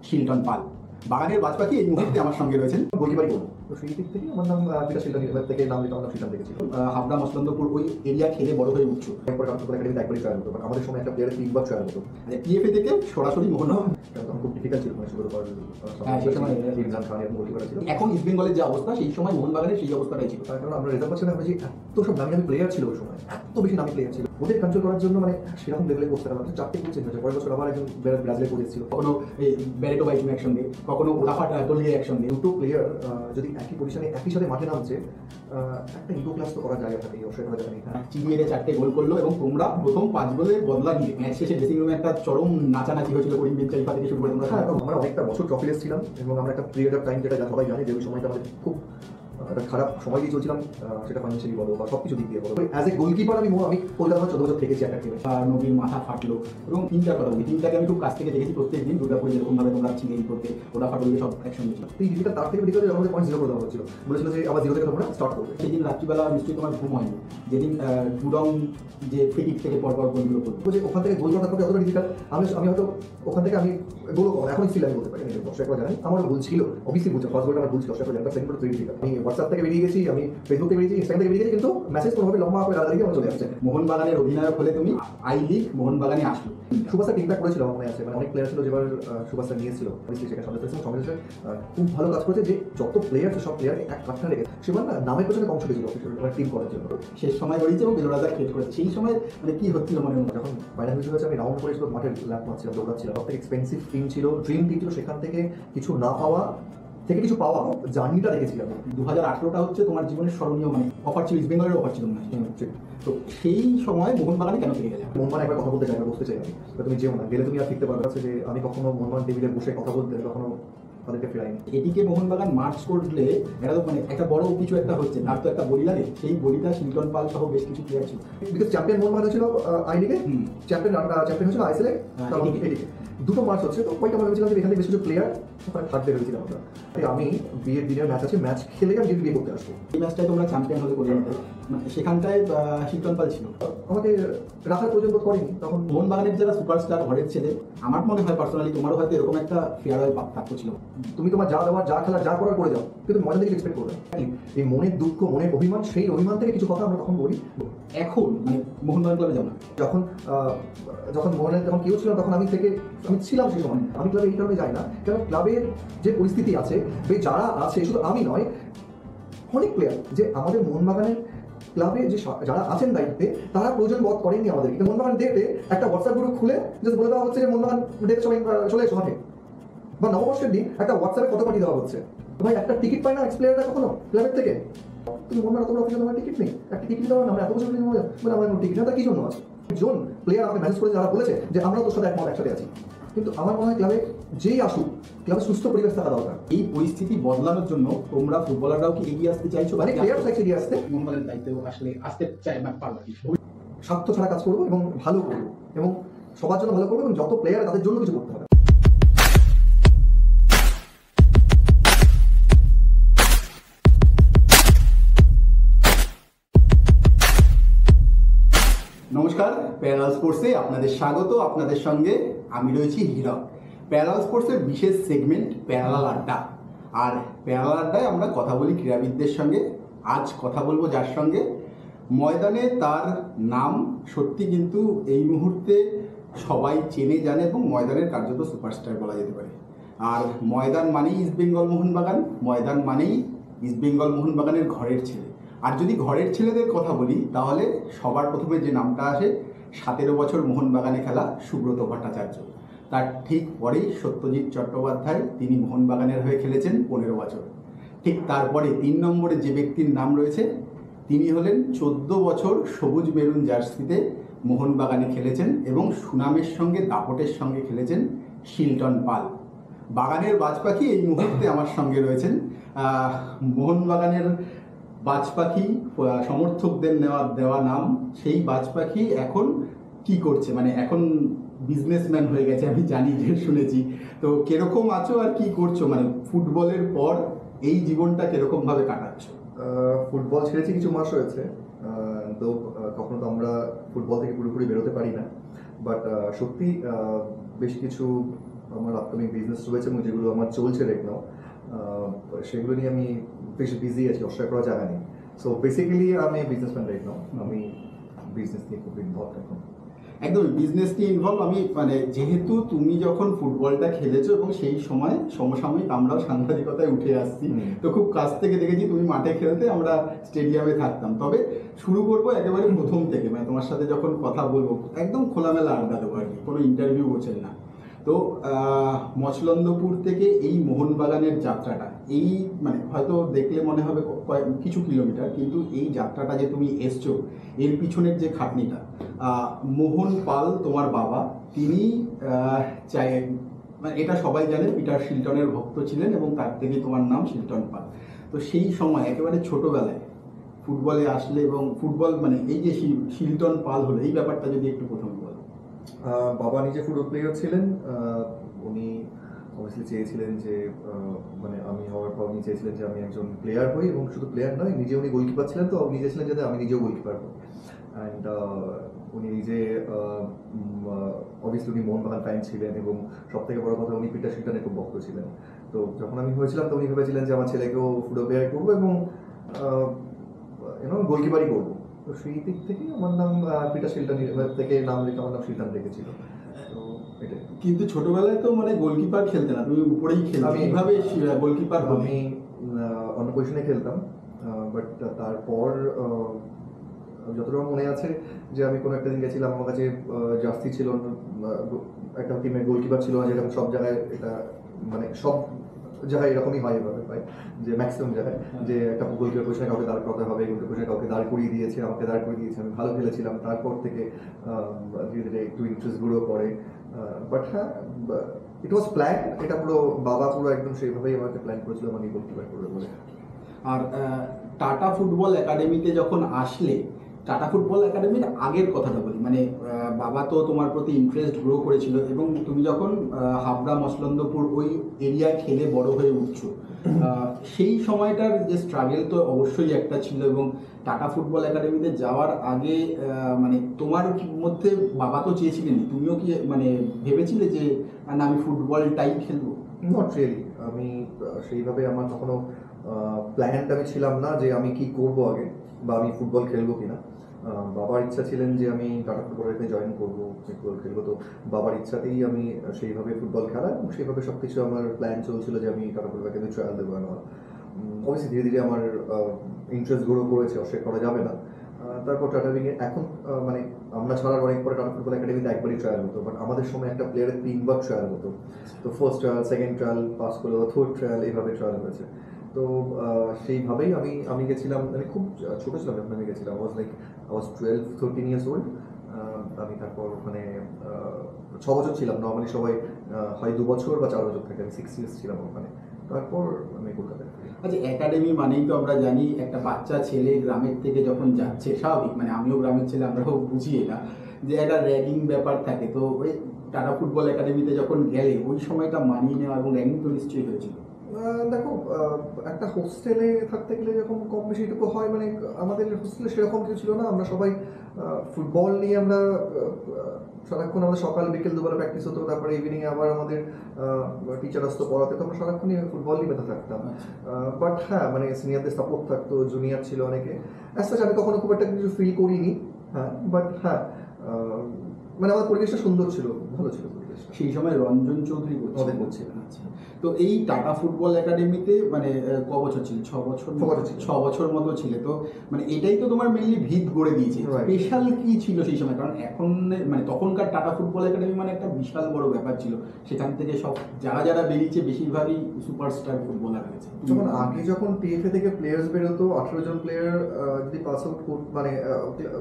শিলটন পাল। বাগানের বাজপাখি এই মুহূর্তে আমার সঙ্গে রয়েছেন। গোলকিপারই করবো, তো সেই দিক থেকে আমার নাম বিকাশ শিলটন থেকে নাম লিখে আমার নাম শিলটন দেখেছিল। হাবড়া মসলন্দপুর ওই এরিয়া খেলে বড় হয়ে উঠছো। এরপর ফুটবল একাডেমিতে একবারই ট্রায়াল হতো, আমাদের সময় একটা প্লেয়ারের 3 বার ট্রায়াল হতো। পিএফএ থেকে সরাসরি মোহন। তখন খুব ডিফিকাল্ট ছিল, মানে শুরু করার সেই সময় ইমরান খান এবং গোলকিপার ছিল। এখন ইস্ট বেঙ্গলের যে অবস্থা, সেই সময় মোহনবাগানের সেই অবস্থাটাই ছিল। তার কারণ আমরা রেজাল্ট পাচ্ছিলাম যে এত সব নামি নামি প্লেয়ার ছিল ওই সময়, এত বেশি নামি প্লেয়ার ছিল, ওদের কন্ট্রোল করার জন্য মানে সেরকম লেভেলে করতে পারলাম। 4টে কোচ চেঞ্জ হয়েছে, পরের বছর আবার একজন ব্রাজিলে কোচ ছিল, কখনো এই ব্যারেটো বাইচুম একসঙ্গে, কখনো ওলাফাট দলিয়ে একসঙ্গে। দুটো প্লেয়ার যদি একই পজিশনে একই সাথে মাঠে নামছে, একটা ইগো ক্লাস তো করার জায়গা থাকে, অবশ্যই করা যাবে না। চিনিয়ে 4টে গোল করলো এবং তোমরা প্রথম 5 গোলে বদলা নিয়ে ম্যাচ শেষে ড্রেসিং রুমে একটা চরম নাচানাচি হয়েছিল করিম বেঞ্চারিফা থেকে শুরু করে। আমরা অনেকটা বছর ট্রফিলেস ছিলাম এবং আমরা একটা পিরিয়ড অফ টাইম, যেটা সবাই জানে যে ওই সময়টা আমাদের খুব একটা খারাপ সময় দিয়ে চলছিলাম, সেটা ফাইন্যান্সিয়ালি বলো বা সব কিছু দিক দিয়ে বলো। অ্যাজ এ গোলকিপার আমি কলকাতা 14 বছর থেকেছি একটা টিমে। নবীর মাথা ফাটলো এবং তিনটার কথা বলি, তিনটাকে আমি খুব কাছ থেকে দেখেছি প্রত্যেক দিন। দুর্গাপুরে যেরকমভাবে তোমরা চিনিয়ে করতে, ওটা ফাটলে সব একসঙ্গে ছিল। এই ডিভিটা তার থেকে ডিভিটা আমাদের পয়েন্ট 0 করে দেওয়া হচ্ছিল, বলেছিল যে আবার 0 থেকে তোমরা স্টার্ট করবে। সেদিন রাত্রিবেলা নিশ্চয়ই তোমার ঘুম হয়নি, যেদিন ডুডং যে ফ্রিকিক থেকে পরপর গোলগুলো করতো। যে ওখান থেকে গোল করার পরে অতটা ডিফিকাল্ট, আমি হয়তো ওখান থেকে আমি গোল এখন স্টিল আমি বলতে পারি, দর্শক জানেন আমার ভুল ছিল, অবভিয়াসলি ভুল ছিল, ফার্স্ট গোলটা আমার ভুল ছিল, দর্শক জানেন, সেকেন্ড গোলটা ডিফিকাল্ট। আমি হোয়াটসঅ্যাপ থেকে বেরিয়ে গেছি, আমি ফেসবুক থেকে বেরিয়েছি, ইনস্টাগ্রাম থেকে বেরিয়ে গেছি, কিন্তু মেসেজ কোনোভাবে লম্বা করে গালাগালি আমার চলে আসছে। মোহনবাগানের অধিনায়ক হলে তুমি, আই লিগ মোহনবাগানে আসলো। সুভাষা টিমটা করেছিল আমার মনে আছে, মানে অনেক প্লেয়ার ছিল যেবার সুভাষা নিয়েছিল, সেখানে সঙ্গে খুব ভালো কাজ করেছে, যে যত প্লেয়ার সব প্লেয়ারকে এক কাঠা রেখে সেবার না নামের পেছনে কম ছুটেছিল টিম করার জন্য। শেষ সময় করেছে এবং বেলোরাজা ক্রিয়েট করেছে। সেই সময় মানে কি হচ্ছিল মনে হয়, যখন ফাইনাল হয়েছে আমি রাউন্ড করেছিল, মাঠের ল্যাপ মারছিলাম, দৌড়াচ্ছিলাম, সব থেকে এক্সপেন্সিভ টিম ছিল, ড্রিম টিম ছিল, সেখান থেকে কিছু না পাওয়া থেকে কিছু পাওয়া জার্নিটা দেখেছি আমি। 2018টা হচ্ছে তোমার জীবনের স্মরণীয়, মানে অফার ছিল, ইস্ট বেঙ্গলের অফার ছিল না। তো সেই সময় মোহনবাগানে কেন ফিরে গেলে? মোহনবাগান একবার কথা বলতে চাই, বসতে চাই আমি, তুমি যেও না, গেলে তুমি আর ফিরতে পারবে। যে আমি কখনো মোহনবাগান টেবিলে বসে কথা বলতে কখনো তাদেরকে ফেরাইনি। এটিকে মোহনবাগান মার্চ করলে এটা তো মানে একটা বড় কিছু একটা হচ্ছে, তার তো একটা বলিদানে, সেই বলিদা শিলটন পাল সহ বেশ কিছু প্লেয়ার ছিল। বিকজ চ্যাম্পিয়ন মোহনবাগান হয়েছিল আই লিগে, চ্যাম্পিয়ন হয়েছিল আইএসএল এটিকে, দুটো মার্চ হচ্ছে, তো ওইটা মনে হয়েছিলাম যে এখানে বেশ কিছু প্লেয়ার ওখানে থাকতে পেরেছিলাম আমরা। আমি বিয়ের দিনের ম্যাচ আছে, ম্যাচ খেলে আমি বিয়ে করতে আসবো। এই ম্যাচটায় তোমরা চ্যাম্পিয়ন হতে করে নিতে, সেখানটায় শিলটন পাল ছিল, আমাকে রাখার প্রয়োজন বোধ করেনি। তখন মোহনবাগানের যারা সুপারস্টার ঘরের ছেলে, আমার মনে হয় পার্সোনালি তোমারও হয়তো এরকম একটা ফেয়ারওয়েল প্রাপ্য ছিল। তুমি তোমার যা দেওয়ার, যা খেলার, যা করার করে যাও, কিন্তু মজা থেকে এক্সপেক্ট করবে। এই মনের দুঃখ, মনের অভিমান, সেই অভিমান থেকে কিছু কথা আমরা তখন বলি। এখন মানে মোহনবাগান ক্লাবে যাও না, যখন মোহনের যখন কেউ ছিল তখন আমি ছিলাম সেই সময়। আমি ক্লাবে এই কারণে যাই না, কারণ ক্লাবের যে পরিস্থিতি আছে, যারা আছে, শুধু আমি নয়, অনেক প্লেয়ার যে আমাদের মোহনবাগানের ক্লাবে যে যারা আছেন দায়িত্বে, তারা প্রয়োজন বোধ করেননি আমাদেরকে। মোহনবাগান ডেটে একটা হোয়াটসঅ্যাপ গ্রুপ খুলে জাস্ট বলে দেওয়া হচ্ছে যে মোহনবাগান ডেটে সবাই চলে এসো মাঠে, বা নববর্ষের দিন একটা হোয়াটসঅ্যাপে ফটো পাঠিয়ে দেওয়া হচ্ছে। ভাই একটা টিকিট পায় না এক্স প্লেয়াররা কখনো ক্লাবের থেকে? তুমি মোহনবাগান অত অফিসে তোমার টিকিট নেই, একটা টিকিট দেওয়া না, আমরা এত বছর মানে আমার টিকিট না, তা কি জন্য আছে? একজন প্লেয়ার আমাকে মেসেজ করে যারা বলেছে যে আমরা তোর সাথে একমত, একসাথে আছি। কিন্তু আমার মনে হয় ক্লাবে যেই আসুক, ক্লাবে সুস্থ পরিবেশ থাকা দরকার। এই পরিস্থিতি বদলানোর জন্য তোমরা ফুটবলাররাও কি এগিয়ে আসতে চাইছো? মানে প্লেয়ার চাইছে এগিয়ে আসতে, মোহনবাগানের দায়িত্বে আসতে চাই না, পারবা কি? স্বার্থ ছাড়া কাজ করবো এবং ভালো করবো, এবং সবার জন্য ভালো করবো, এবং যত প্লেয়ার তাদের জন্য কিছু করতে হবে। নমস্কার, প্যারালাল স্পোর্টসে আপনাদের স্বাগত। আপনাদের সঙ্গে আমি রয়েছি হীরক। প্যারালাল স্পোর্টসের বিশেষ সেগমেন্ট প্যারালাল আড্ডা, আর প্যারালাল আড্ডায় আমরা কথা বলি ক্রীড়াবিদদের সঙ্গে। আজ কথা বলবো যার সঙ্গে ময়দানে তার নাম সত্যি কিন্তু এই মুহূর্তে সবাই চেনে জানে এবং ময়দানের কার্যত সুপারস্টার বলা যেতে পারে। আর ময়দান মানেই ইস্ট বেঙ্গল মোহনবাগান, ময়দান মানেই ইস্ট বেঙ্গল মোহনবাগানের ঘরের ছেলে। আর যদি ঘরের ছেলেদের কথা বলি, তাহলে সবার প্রথমে যে নামটা আসে, 17 বছর মোহনবাগানে খেলা সুব্রত ভট্টাচার্য। তার ঠিক পরেই সত্যজিৎ চট্টোপাধ্যায়, তিনি মোহনবাগানের হয়ে খেলেছেন 15 বছর। ঠিক তারপরে 3 নম্বরে যে ব্যক্তির নাম রয়েছে, তিনি হলেন 14 বছর সবুজ মেরুন জার্সিতে মোহনবাগানে খেলেছেন এবং সুনামের সঙ্গে দাপটের সঙ্গে খেলেছেন শিলটন পাল। বাগানের বাজপাখি এই মুহূর্তে আমার সঙ্গে রয়েছেন। মোহনবাগানের বাজপাখি, সমর্থকদের দেওয়া নাম, সেই বাজপাখি এখন কি করছে, মানে এখন বিজনেসম্যান হয়ে গেছে, আমি জানি, যে শুনেছি। তো কিরকম আছো আর কি করছো, মানে ফুটবলের পর এই জীবনটা কিরকম ভাবে কাটাচ্ছ? ফুটবল ছেড়েছি কিছু মাস হয়েছে, তো কখনো তো আমরা ফুটবল থেকে পুরোপুরি বেরোতে পারি না, বাট সত্যি বেশ কিছু আমার আপকামিং বিজনেস রয়েছে এবং যেগুলো আমার চলছে রাইট নাও, সেগুলো নিয়ে আমি বেশ বিজি আছি, অস্বীকার করা জায়গা নেই। সো বেসিক্যালি আমি বিজনেসম্যান রাইট নাও, আমি বিজনেস নিয়ে খুব ইনভলভ এখন। একদম বিজনেস নিয়ে ইনভলভ। আমি মানে যেহেতু তুমি যখন ফুটবলটা খেলেছো এবং সেই সময় সমসাময়িক আমরাও সাংবাদিকতায় উঠে আসছি, তো খুব কাছ থেকে দেখেছি তুমি মাঠে খেলতে, আমরা স্টেডিয়ামে থাকতাম। তবে শুরু করবো একেবারে প্রথম থেকে, মানে তোমার সাথে যখন কথা বলবো একদম খোলামেলা আড্ডা দেবো আর কি, কোনো ইন্টারভিউ হচ্ছেন না। তো মচলন্দপুর থেকে এই মোহনবাগানের যাত্রাটা, এই মানে হয়তো দেখলে মনে হবে কিছু কিলোমিটার, কিন্তু এই যাত্রাটা যে তুমি এসছো এর পিছনের যে খাটনিটা, মোহন পাল তোমার বাবা, তিনি চাই মানে এটা সবাই জানে পিটার শিলটনের ভক্ত ছিলেন এবং তার থেকে তোমার নাম শিলটন পাল। তো সেই সময় একেবারে ছোটবেলায় ফুটবলে আসলে এবং ফুটবল মানে এই যে শিলটন পাল হলো, এই ব্যাপারটা যদি একটু প্রথমে বলো। বাবা নিজে ফুটবল প্লেয়ার ছিলেন। উনি অবভিয়াসলি চেয়েছিলেন যে মানে আমি হওয়ার পর উনি চেয়েছিলেন যে আমি একজন প্লেয়ার হই, এবং শুধু প্লেয়ার নয়, নিজে উনি গোলকিপার ছিলেন, তো উনি চেয়েছিলেন যাতে আমি নিজেও গোলকিপার হই। অ্যান্ড উনি নিজে অবভিয়াসলি উনি মোহনবাগান ফ্যান ছিলেন, এবং সব থেকে বড় কথা উনি পিটার শিলটনের খুব ভক্ত ছিলেন। তো যখন আমি হয়েছিলাম তো উনি ভেবেছিলেন যে আমার ছেলেকেও ফুটবল প্লেয়ার করবো এবং গোলকিপারই করবো। তো সেই দিক থেকে আমার নাম পিটার শিলটন থেকে নাম রেখে আমার নাম শিলটন রেখেছিল। তো এটাই। কিন্তু ছোটবেলায় তো মানে গোলকিপার খেলতে না, তুমি উপরেই খেলতে, কিভাবে গোলকিপার হবে? আমি অন্য পজিশনে খেলতাম, বাট তারপর যতটা মনে আছে যে আমি কোনো একটা দিন গেছিলাম, আমার কাছে জার্সি ছিল, একটা টিমের গোলকিপার ছিল না, যেটা সব জায়গায় এটা মানে সব জায়গায় এরকমই হয়, এভাবে হয় যে ম্যাক্সিমাম জায়গায় যে একটা গোলকিপার পজিশনে কাউকে দাঁড় করাতে হবে, গোলকিপার পজিশনে কাউকে দাঁড় করিয়ে দিয়েছে, আমাকে দাঁড় করিয়ে দিয়েছে, আমি ভালো খেলেছিলাম। তারপর থেকে ধীরে ধীরে একটু ইন্টারেস্ট গ্রো করে। বাট হ্যাঁ, ইট ওয়াজ প্ল্যান, এটা পুরো বাবা পুরো একদম সেইভাবেই আমাকে প্ল্যান করেছিল আমাকে গোলকিপার করবে বলে। আর টাটা ফুটবল একাডেমিতে যখন আসলে, টাটা ফুটবল একাডেমির আগের কথাটা বলি, মানে বাবা তো তোমার প্রতি ইন্টারেস্ট গ্রো করেছিল এবং তুমি যখন হাবড়া মচলন্দপুর ওই এরিয়ায় খেলে বড় হয়ে উঠছো, সেই সময়টার যে স্ট্রাগল তো অবশ্যই একটা ছিল। এবং টাটা ফুটবল একাডেমিতে যাওয়ার আগে মানে তোমার মধ্যে বাবা তো চেয়েছিলেন, তুমিও কি মানে ভেবেছিলে যে না আমি ফুটবলটাই খেলবো? Not really. আমি সেইভাবে আমার কখনো প্ল্যানটা আমি ছিলাম না যে আমি কি করব আগে বা আমি ফুটবল খেলবো কিনা। বাবার ইচ্ছা ছিলেন যে আমি টাটা ফুটবল একাডেমি জয়েন করবো, ফুটবল খেলবো। তো বাবার ইচ্ছাতেই আমি সেইভাবে ফুটবল খেলা এবং সেইভাবে সব কিছু আমার প্ল্যান চলছিল যে আমি টাটা ফুটবল একাডেমি ট্রায়াল দেবো। অবশ্যই ধীরে ধীরে আমার ইন্টারেস্ট গ্রো করেছে, অস্বীকার করা যাবে না। তারপর টাটা উইংয়ে এখন মানে আমরা ছাড়ার অনেক পরে টাটা ফুটবল একাডেমিতে একবারই ট্রায়াল হতো, বাট আমাদের সময় একটা প্লেয়ারের 3বার ট্রায়াল হতো। তো first trial, second trial pass করলো, থার্ড ট্রায়াল, এইভাবে ট্রায়াল হয়েছে। তো সেইভাবেই আমি গেছিলাম, আমি খুব ছোটো ছিলাম যখন আমি গেছিলাম, আই ওয়াজ 12-13 ইয়ার্স ওল্ড। আমি তারপর ওখানে 6 বছর ছিলাম। নর্মালি সবাই হয় 2 বছর বা 4 বছর থাকে, আমি 6 ইয়ার্স ছিলাম ওখানে। তারপর আমি কলকাতায়। আচ্ছা, একাডেমি মানেই তো আমরা জানি একটা বাচ্চা ছেলে গ্রামের থেকে যখন যাচ্ছে, স্বাভাবিক, মানে আমিও গ্রামের ছেলে, আমরাও বুঝি এটা, যে একটা র্যাগিং ব্যাপার থাকে। তো ওই টাটা ফুটবল একাডেমিতে যখন গেলে ওই সময়টা মানিয়ে নেওয়া এবং র্যাগিং তো নিশ্চয়ই হয়েছিল। দেখো, একটা হোস্টেলে থাকতে গেলে যখন কম বেশি এটুকু হয়, মানে আমাদের হোস্টেলে সেরকম কিছু ছিল না। আমরা সবাই ফুটবল নিয়ে আমরা সারাক্ষণ, আমাদের সকাল বিকেল দুবেলা প্র্যাকটিস হতো, তারপরে ইভিনিংয়ে আবার আমাদের টিচার আসতো পড়াতে, তো আমরা সারাক্ষণই ফুটবল নিয়ে মেতে থাকতাম। বাট হ্যাঁ, মানে সিনিয়রদের সাপোর্ট থাকতো, জুনিয়র ছিল অনেকে। অ্যাজ আমি কখনো খুব একটা কিছু ফিল করিনি। হ্যাঁ, বাট হ্যাঁ, মানে আমার পরিবেশটা সুন্দর ছিল, ভালো ছিল পরিবেশটা। সেই সময় রঞ্জন চৌধুরী করছিলেন। আচ্ছা, তো এই টাটা ফুটবল একাডেমিতে মানে ক বছর ছিল? 6 বছর। 6 বছর মতো ছিল। তো মানে এটাই তো তোমার মেনলি ভিত গড়ে দিয়েছে। স্পেশাল কি ছিল সেই সময়? কারণ এখন মানে তখনকার টাটা ফুটবল একাডেমি মানে একটা বিশাল বড় ব্যাপার ছিল। সেখান থেকে সব যারা বেরিয়েছে বেশিরভাগই সুপারস্টার ফুটবলার হয়েছে। যখন আগে যখন টিএফএ থেকে প্লেয়ার্স বেরোতো, 18 জন প্লেয়ার যদি পাস আউট মানে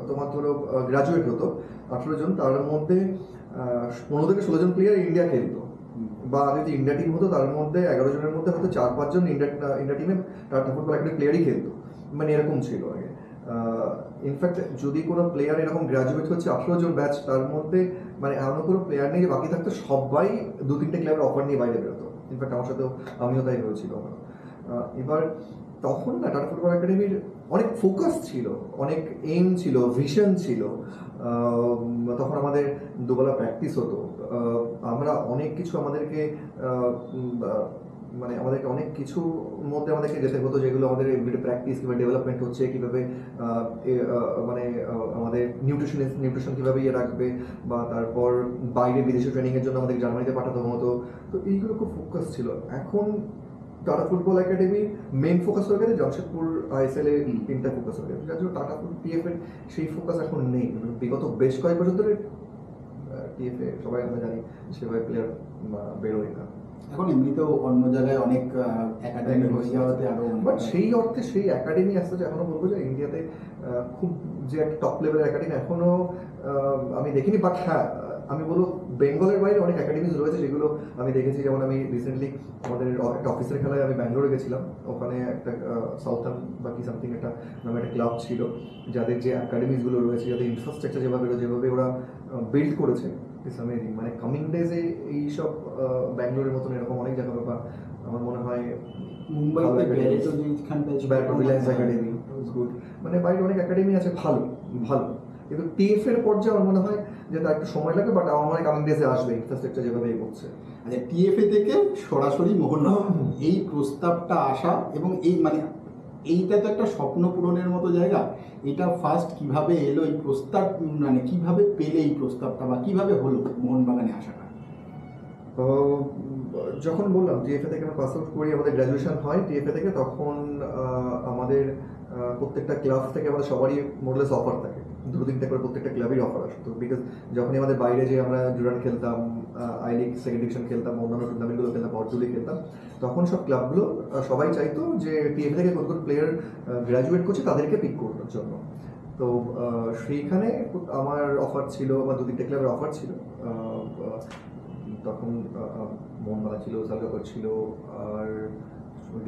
তোমার ধরো গ্রাজুয়েট হতো 18 জন, তার মধ্যে 15 থেকে 16 জন প্লেয়ার ইন্ডিয়া খেলতো। বা যদি ইন্ডিয়া টিম হতো তার মধ্যে 11 জনের মধ্যে হয়তো 4-5 জন ইন্ডিয়া টিমে টাটা ফুটবল একাডেমি প্লেয়ারই খেলতো, মানে এরকম ছিল আগে। ইনফ্যাক্ট যদি কোনো প্লেয়ার এরকম গ্রাজুয়েট হচ্ছে 18 জন ব্যাচ, তার মধ্যে মানে এমন কোনো প্লেয়ার নেই যে বাকি থাকতো, সবাই 2-3টে ক্লাবের অফার নিয়ে বাইরে বেরোতো। ইনফ্যাক্ট আমার সাথেও আমিও তাই হয়েছিল। এবার তখন না টাটা ফুটবল একাডেমির অনেক ফোকাস ছিল, অনেক এইম ছিল, ভিশন ছিল। তখন আমাদের দুবেলা প্র্যাকটিস হতো, আমরা অনেক কিছু আমাদেরকে মানে আমাদেরকে অনেক কিছু মধ্যে আমাদেরকে যেতে হতো, যেগুলো আমাদের এভরিডে প্র্যাকটিস কিংবা ডেভেলপমেন্ট হচ্ছে, কীভাবে মানে আমাদের নিউট্রিশন কীভাবে ইয়ে রাখবে, বা তারপর বাইরে বিদেশে ট্রেনিংয়ের জন্য আমাদের জার্মানিতে পাঠাতে হতো। তো এইগুলো খুব ফোকাস ছিল। এখন Tata football academy main focus হয়ে গেছে জামশেদপুর আইএসএল এ, তিনটা ফোকাস হয়ে গেছে, যার জন্য টাটা টিএফ এর সেই ফোকাস এখন নেই। বিগত বেশ কয়েক বছর ধরে টিএফ এ সবাই আমরা জানি সেভাবে প্লেয়ার বেরোয় না। এখন এমনিতেও অন্য জায়গায় অনেক একাডেমি হয়ে যাওয়াতে আরো, বাট সেই অর্থে সেই একাডেমি আসতে যে এখনো বলবো যে ইন্ডিয়াতে খুব যে একটা টপ লেভেলের একাডেমি এখনো আমি দেখিনি। বাট হ্যাঁ, আমি বলবো বেঙ্গলের বাইরে অনেক একাডেমিজ রয়েছে যেগুলো আমি দেখেছি। যেমন আমি রিসেন্টলি আমাদের একটা অফিসের খেলায় আমি ব্যাঙ্গালোরে গেছিলাম, ওখানে একটা সাউথার্ন বা কি সামথিং একটা নামে একটা ক্লাব ছিল, যাদের যে একাডেমিজগুলো রয়েছে, যাদের ইনফ্রাস্ট্রাকচার যেভাবে ওরা বিল্ড করেছে, ইটস অ্যামেজিং। মানে কামিং ডেজে এইসব ব্যাঙ্গালোরের মতন এরকম অনেক জায়গা বা আমার মনে হয় মুম্বাইতে ব্যারেটো যেখানটায় ছিল, রিলায়েন্স একাডেমি গুড, মানে বাইরে অনেক একাডেমি আছে ভালো ভালো। কিন্তু টিএফ এর পর্যায়ে আমার মনে হয় যে তার একটু সময় লাগে, বাট আমার মনে হয় কামিং ডেজে আসবে, ইনফ্রাস্ট্রাকচার যেভাবে এগোচ্ছে। আচ্ছা, টিএফএ থেকে সরাসরি মোহনবাগান এই প্রস্তাবটা আসা, এবং এই মানে এইটা তো একটা স্বপ্ন পূরণের মতো জায়গা। এটা ফার্স্ট কিভাবে এলো এই প্রস্তাব, মানে কিভাবে পেলে এই প্রস্তাবটা, বা কিভাবে হলো মোহনবাগানে আসাটা? যখন বললাম টিএফএ থেকে আমরা পাস আউট করি, আমাদের গ্র্যাজুয়েশন হয় টিএফএ থেকে, তখন আমাদের প্রত্যেকটা ক্লাব থেকে আমাদের সবারই মোরলেস অফার থাকে, দুটো তিনটে করে প্রত্যেকটা ক্লাবেরই অফার আসতো। বিকজ যখনই আমাদের বাইরে যে আমরা জুরান খেলতাম, আই লিগ সেকেন্ড ডিভিশন খেলতাম, অন্যান্য টুর্নামেন্টগুলো খেলতাম, পর্তুলি খেলতাম, তখন সব ক্লাবগুলো সবাই চাইতো যে টিএফএ থেকে কোন কোন প্লেয়ার গ্র্যাজুয়েট করছে তাদেরকে পিক করার জন্য। তো সেইখানে আমার অফার ছিল, বা দু তিনটে ক্লাবের অফার ছিল। তখন মোহনবাগান ছিল, সালগাপুর ছিল, আর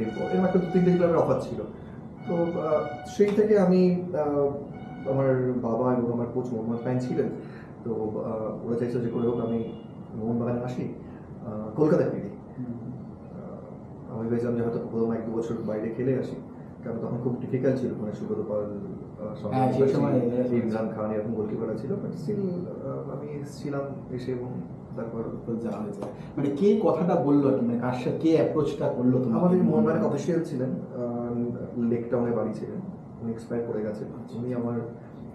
এরকম একটা দু তিনটে ক্লাবের অফার ছিল। তো সেই থেকে আমি আমার বাবা এবং আমার কোচ মোহাম্মদ ফ্যান ছিলেন, তো ওরা চাইছিল যে করে হোক আমি মোহনবাগানে আসি, কলকাতায় ফিরি। আমি ভেবেছিলাম যে হয়তো প্রথম 1-2 বছর বাইরে খেলে আসি, কারণ তখন খুব ডিফিকাল্ট ছিল, মানে সুব্রত পাল, ইমরান খান এরকম গোলকিপাররা ছিল। বাট স্টিল আমি এসেছিলাম এসে, এবং তারপর যাওয়া হয়েছে। মানে কে কথাটা বললো আর কি, মানে কার সাথে কে অ্যাপ্রোচটা করলো তোমার? আমাদের মোহনবাগান অফিসিয়াল ছিলেন, লেক টাউনে বাড়ি ছিলেন, উনি এক্সপায়ার করে গেছে। উনি আমার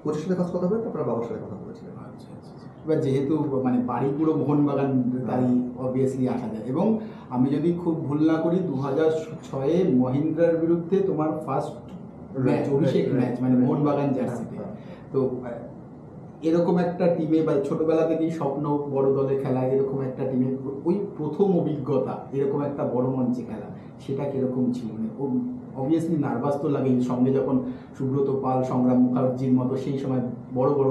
কোচের সাথে ফার্স্ট কথা বলে, তারপর বাবার সাথে কথা বলেছিলেন। আচ্ছা আচ্ছা। এবার যেহেতু মানে বাড়ি পুরো মোহনবাগান, তাই অবভিয়াসলি আসা যায়। এবং আমি যদি খুব ভুল না করি 2006-এ মহিন্দ্রার বিরুদ্ধে তোমার ফার্স্ট ম্যাচ, অভিষেক ম্যাচ, মানে মোহনবাগান জার্সিতে। তো এরকম একটা টিমে, বা ছোটবেলা থেকেই স্বপ্ন বড় দলে খেলা, এরকম একটা টিমে ওই প্রথম অভিজ্ঞতা, এরকম একটা বড় মঞ্চে খেলা, সেটা কিরকম ছিল? মানে অবভিয়াসলি নার্ভাস তো লাগেই, সঙ্গে যখন সুব্রত পাল, সংগ্রাম মুখার্জির মতো সেই সময় বড় বড়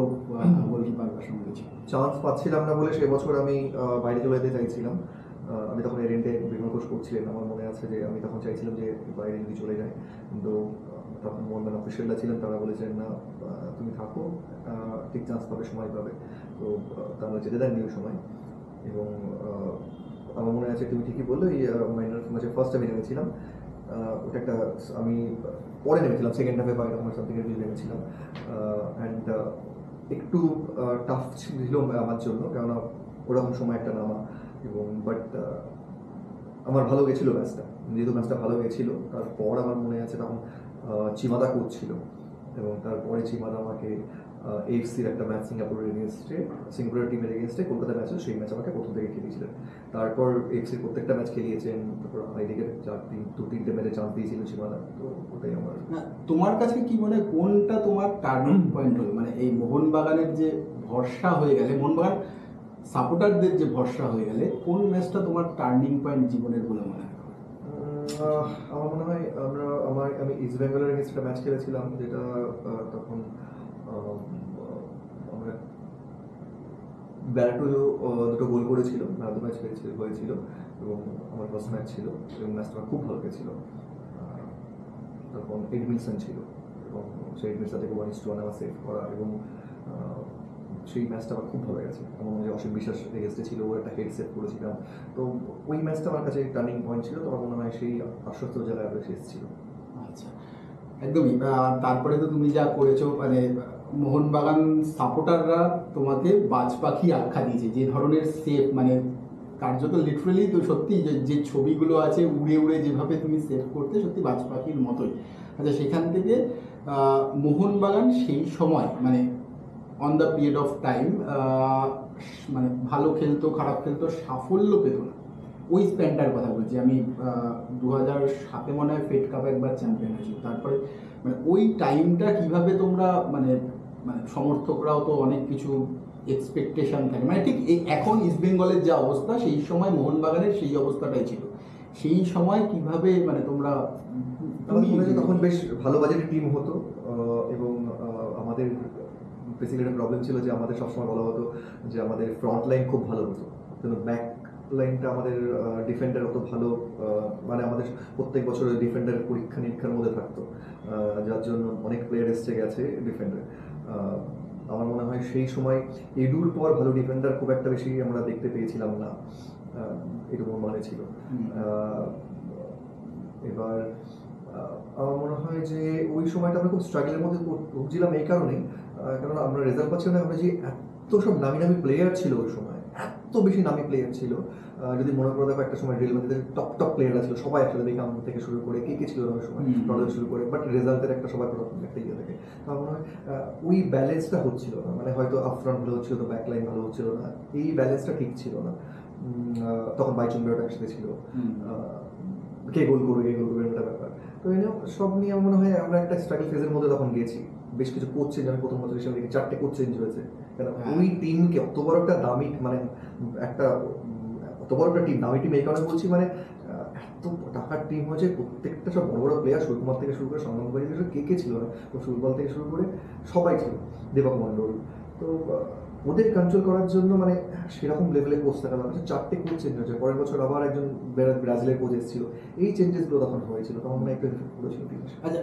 গোলকিপারদের সঙ্গে ছিল। চান্স পাচ্ছিলাম না বলে সে বছর আমি বাইরে চলে যেতে চাইছিলাম। আমি তখন এরেন্টে বিমান কোর্স করছিলেন, আমার মনে আছে যে আমি তখন চাইছিলাম যে বাইরে যদি চলে যায়, কিন্তু তখন মোহনবাগান অফিসিয়ালরা ছিলেন, তারা বলেছেন না তুমি থাকো, ঠিক চান্স পাবে, সময় পাবে। তো তারা যেতে দেননি ওই সময়। এবং আমার মনে আছে, তুমি ঠিকই বললো, এই মাইনার ম্যাচে ফার্স্ট আমি নেমেছিলাম, ওটা একটা আমি পরে নেমেছিলাম সেকেন্ড হাফে বা এরকম সামথিংয়ের দিকে নেমেছিলাম। অ্যান্ড একটু টাফ ছিল আমার জন্য, কেননা ওরকম সময় একটা নামা। এবং বাট আমার ভালো গেছিলো ম্যাচটা, যেহেতু ম্যাচটা ভালো গেছিলো। তারপর আমার মনে আছে তখন চিমাদা কোচ ছিল, এবং তারপরে চিমাদা আমাকে এফসির একটা ম্যাচ সিঙ্গাপুরের টিমের এগেনস্টে কলকাতা ম্যাচ, সেই ম্যাচ আমাকে প্রথম থেকে খেলিয়েছিলেন। তারপর এফসির প্রত্যেকটা ম্যাচ খেলিয়েছেন, তারপর আই লিগের 2-3টে ম্যাচে চান্স দিয়েছিল চিমাদা। তো ওটাই আমার। তোমার কাছে কি মনে হয় কোনটা তোমার টার্নিং পয়েন্ট হলো? মানে এই মোহনবাগানের যে ভরসা হয়ে গেলে, মোহনবাগান সাপোর্টারদের যে ভরসা হয়ে গেলে, কোন ম্যাচটা তোমার টার্নিং পয়েন্ট জীবনের বলে মনে হয়? আমার মনে হয় আমি ইস্ট বেঙ্গলের এগেন্স্ট একটা ম্যাচ খেলেছিলাম, যেটা তখন আমরা ব্যারাটো দুটো গোল করেছিল, দু ম্যাচ হয়েছিল, এবং আমার ফার্স্ট ম্যাচ ছিল, এবং ম্যাচটা খুব ভালো গেছিল। তখন এডমিনসন ছিল, এবং সেই এডমিনসন থেকে 1-1 আমার সেভ করা, এবং সেই ম্যাচটা আমার খুব ভালো গেছে। আমার মনে হয় অসীম বিশ্বাস এগেন্স্টে ছিল, ও একটা হেড সেভ করেছিলাম। তো ওই ম্যাচটা আমার কাছে টার্নিং পয়েন্ট ছিল। তো আমার মনে হয় সেই আশ্বস্ত জেলায় আরও শেষ ছিল। আচ্ছা, একদমই। তারপরে তো তুমি যা করেছো, মানে মোহনবাগান সাপোর্টাররা তোমাকে বাজ পাখি আখ্যা দিয়েছে, যে ধরনের সেভ, মানে কার্যত লিটারালি তো সত্যি যে যে ছবিগুলো আছে উড়ে উড়ে যেভাবে তুমি সেভ করতে, সত্যি বাজ পাখির মতোই। আচ্ছা, সেখান থেকে মোহনবাগান সেই সময় মানে on the period of time মানে ভালো খেলতো, খারাপ খেলতো, সাফল্য পেত না, ওই স্প্যানটার কথা বলছি আমি। 2007 মনে হয় ফেড কাপ একবার চ্যাম্পিয়ন হয়েছিল। তারপরে মানে ওই টাইমটা কিভাবে তোমরা মানে মানে সমর্থকরাও তো অনেক কিছু এক্সপেকটেশন থাকে, মানে ঠিক এই এখন ইস্ট বেঙ্গলের যে অবস্থা সেই সময় মোহনবাগানের সেই অবস্থাটাই ছিল। সেই সময় কিভাবে মানে তোমরা আমাদের মনে হয় তখন বেশ ভালো বাজেটের টিম হতো, এবং আমাদের বেসিক্যালি একটা প্রবলেম ছিল যে আমাদের সবসময় বলা হতো যে আমাদের ফ্রন্ট লাইন খুব ভালো হতো, কিন্তু ব্যাক লাইনটা আমাদের ডিফেন্ডার অত ভালো, মানে আমাদের প্রত্যেক বছর ডিফেন্ডারের পরীক্ষা নিরীক্ষার মধ্যে থাকতো, যার জন্য অনেক প্লেয়ার এসছে গেছে ডিফেন্ডার। আমার মনে হয় সেই সময় এডুর পর ভালো ডিফেন্ডার খুব একটা বেশি আমরা দেখতে পেয়েছিলাম না, এরকম মানে ছিল। এবার আমার মনে হয় যে ওই সময়টা আমরা খুব স্ট্রাগলের মধ্যে ভুগছিলাম এই কারণেই, কারণ আমরা রেজাল্ট পাচ্ছিলাম না। আমরা যে এত সব নামি নামি প্লেয়ার ছিল ওই সময়, এত বেশি নামি প্লেয়ার ছিল, যদি মনে করে দেখো একটা সময় রিয়াল মাদ্রিদের টপ টপ প্লেয়াররা ছিল সবাই একসাথে, বেকাম থেকে শুরু করে কে ছিল ওই সময়, রোনালদো শুরু করে, বাট রেজাল্টের একটা সবাই একটা ইয়ে থাকে। তো আমার মনে হয় ওই ব্যালেন্সটা হচ্ছিল না, মানে হয়তো আপফ্রন্ট ভালো হচ্ছিল তো ব্যাক লাইন ভালো হচ্ছিল না, এই ব্যালেন্সটা ঠিক ছিল না। তখন বাইচুঙ্গাটা একসাথে ছিল, কে গোল করবে একটা ব্যাপার। তো সব নিয়ে আমার মনে হয় আমরা একটা স্ট্রাগল ফেজের মধ্যে তখন গেছি। বেশ কিছু কোচ চেঞ্জ, আমি প্রথম বছর হিসেবে 4টে কোচ চেঞ্জ হয়েছে, কেন ওই টিমকে অত বড় একটা দামি মানে একটা অত বড় একটা টিম, দামি টিম এই কারণে বলছি, মানে এত টাকার টিম হয়েছে, প্রত্যেকটা সব বড় বড় প্লেয়ার, সুকুমার থেকে শুরু করে সংগ্রামবাড়ি থেকে কে ছিল না, তো ফুটবল থেকে শুরু করে সবাই ছিল, দেবক মণ্ডল। তো ওদের কন্ট্রোল করার জন্য মানে সেরকম লেভেলে কোচ থাকা দরকার। 4টে কোচ চেঞ্জ হয়েছে, পরের বছর আবার একজন ব্রাজিলের কোচ এসেছিল, এই চেঞ্জেসগুলো তখন হয়েছিল, তখন মানে একটু এফেক্ট করেছিল। আচ্ছা,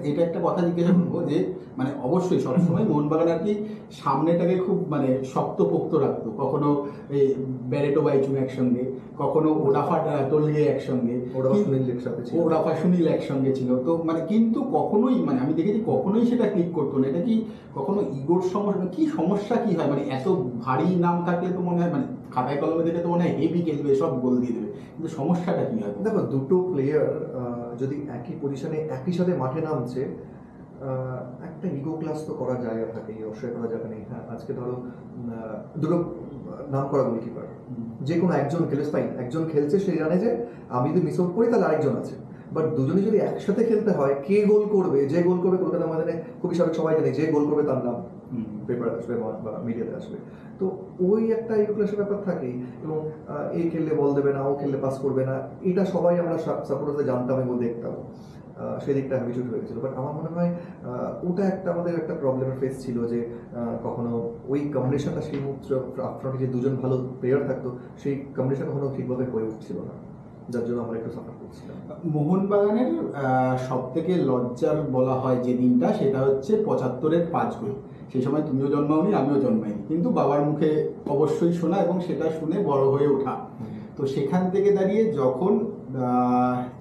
এটা একটা কথা জিজ্ঞাসা করবো যে মানে অবশ্যই সবসময় মোহনবাগান আর কি সামনেটাকে খুব মানে শক্তপোক্ত রাখতো, কখনো এই ব্যারেটো বাইচুং একসঙ্গে, কখনো ওডাফা টোলগে একসঙ্গে, ওডাফা সুনীল একসঙ্গে ছিল, তো মানে কিন্তু কখনোই মানে আমি দেখেছি কখনোই সেটা ক্লিক করতো না। এটা কি কখনো ইগোর সমস্যা, কি সমস্যা কি হয়, মানে এত ভারী নাম থাকলে তো মনে হয় মানে খাতায় কলমে দেখে তো মনে হয় হেভি খেলবে, সব গোল দিয়ে দেবে, কিন্তু সমস্যাটা কি হয়? দেখো, দুটো প্লেয়ার যদি একই পজিশনে একই সাথে মাঠে নামছে, একটা ইগো ক্লাস তো করার জায়গা থাকে, অবশ্যই করার জায়গা নেই। হ্যাঁ, আজকে ধরো দুটো নাম করা গোলকিপার, যে কোনো একজন খেলে ফাইন, একজন খেলছে, সে জানে যে আমি যদি মিস আউট করি তাহলে আরেকজন আছে, বাট দুজনে যদি একসাথে খেলতে হয়, কে গোল করবে, যে গোল করবে কলকাতা ময়দানে খুবই সবাই জানে যে গোল করবে তার নাম পেপার আসবে বা মিডিয়াতে আসবে। তো ওই একটা ইগো ক্লাসের ব্যাপার থাকেই, এবং এই খেললে বল দেবে না, ও খেললে পাস করবে না, এটা সবাই আমরা সাপোর্টারতে জানতাম এবং দেখতাম, সেই দিকটা হ্যাবিচুয়েট হয়ে গেছিলো। বাট আমার মনে হয় ওটা একটা আমাদের একটা প্রবলেমের ফেস ছিল যে কখনো ওই কম্বিনেশনটা সেই মুহূর্তে আপফ্রন্টে যে দুজন ভালো প্লেয়ার থাকতো, সেই কম্বিনেশন কখনো ঠিকভাবে হয়ে উঠছিল না, যার জন্য আমরা একটু সাফার করছিলাম। মোহনবাগানের সব থেকে লজ্জার বলা হয় যে দিনটা, সেটা হচ্ছে 75-এর 5 গোল। সেই সময় তুমিও জন্মাওনি, আমিও জন্মাইনি, কিন্তু বাবার মুখে অবশ্যই শোনা এবং সেটা শুনে বড় হয়ে ওঠা। তো সেখান থেকে দাঁড়িয়ে যখন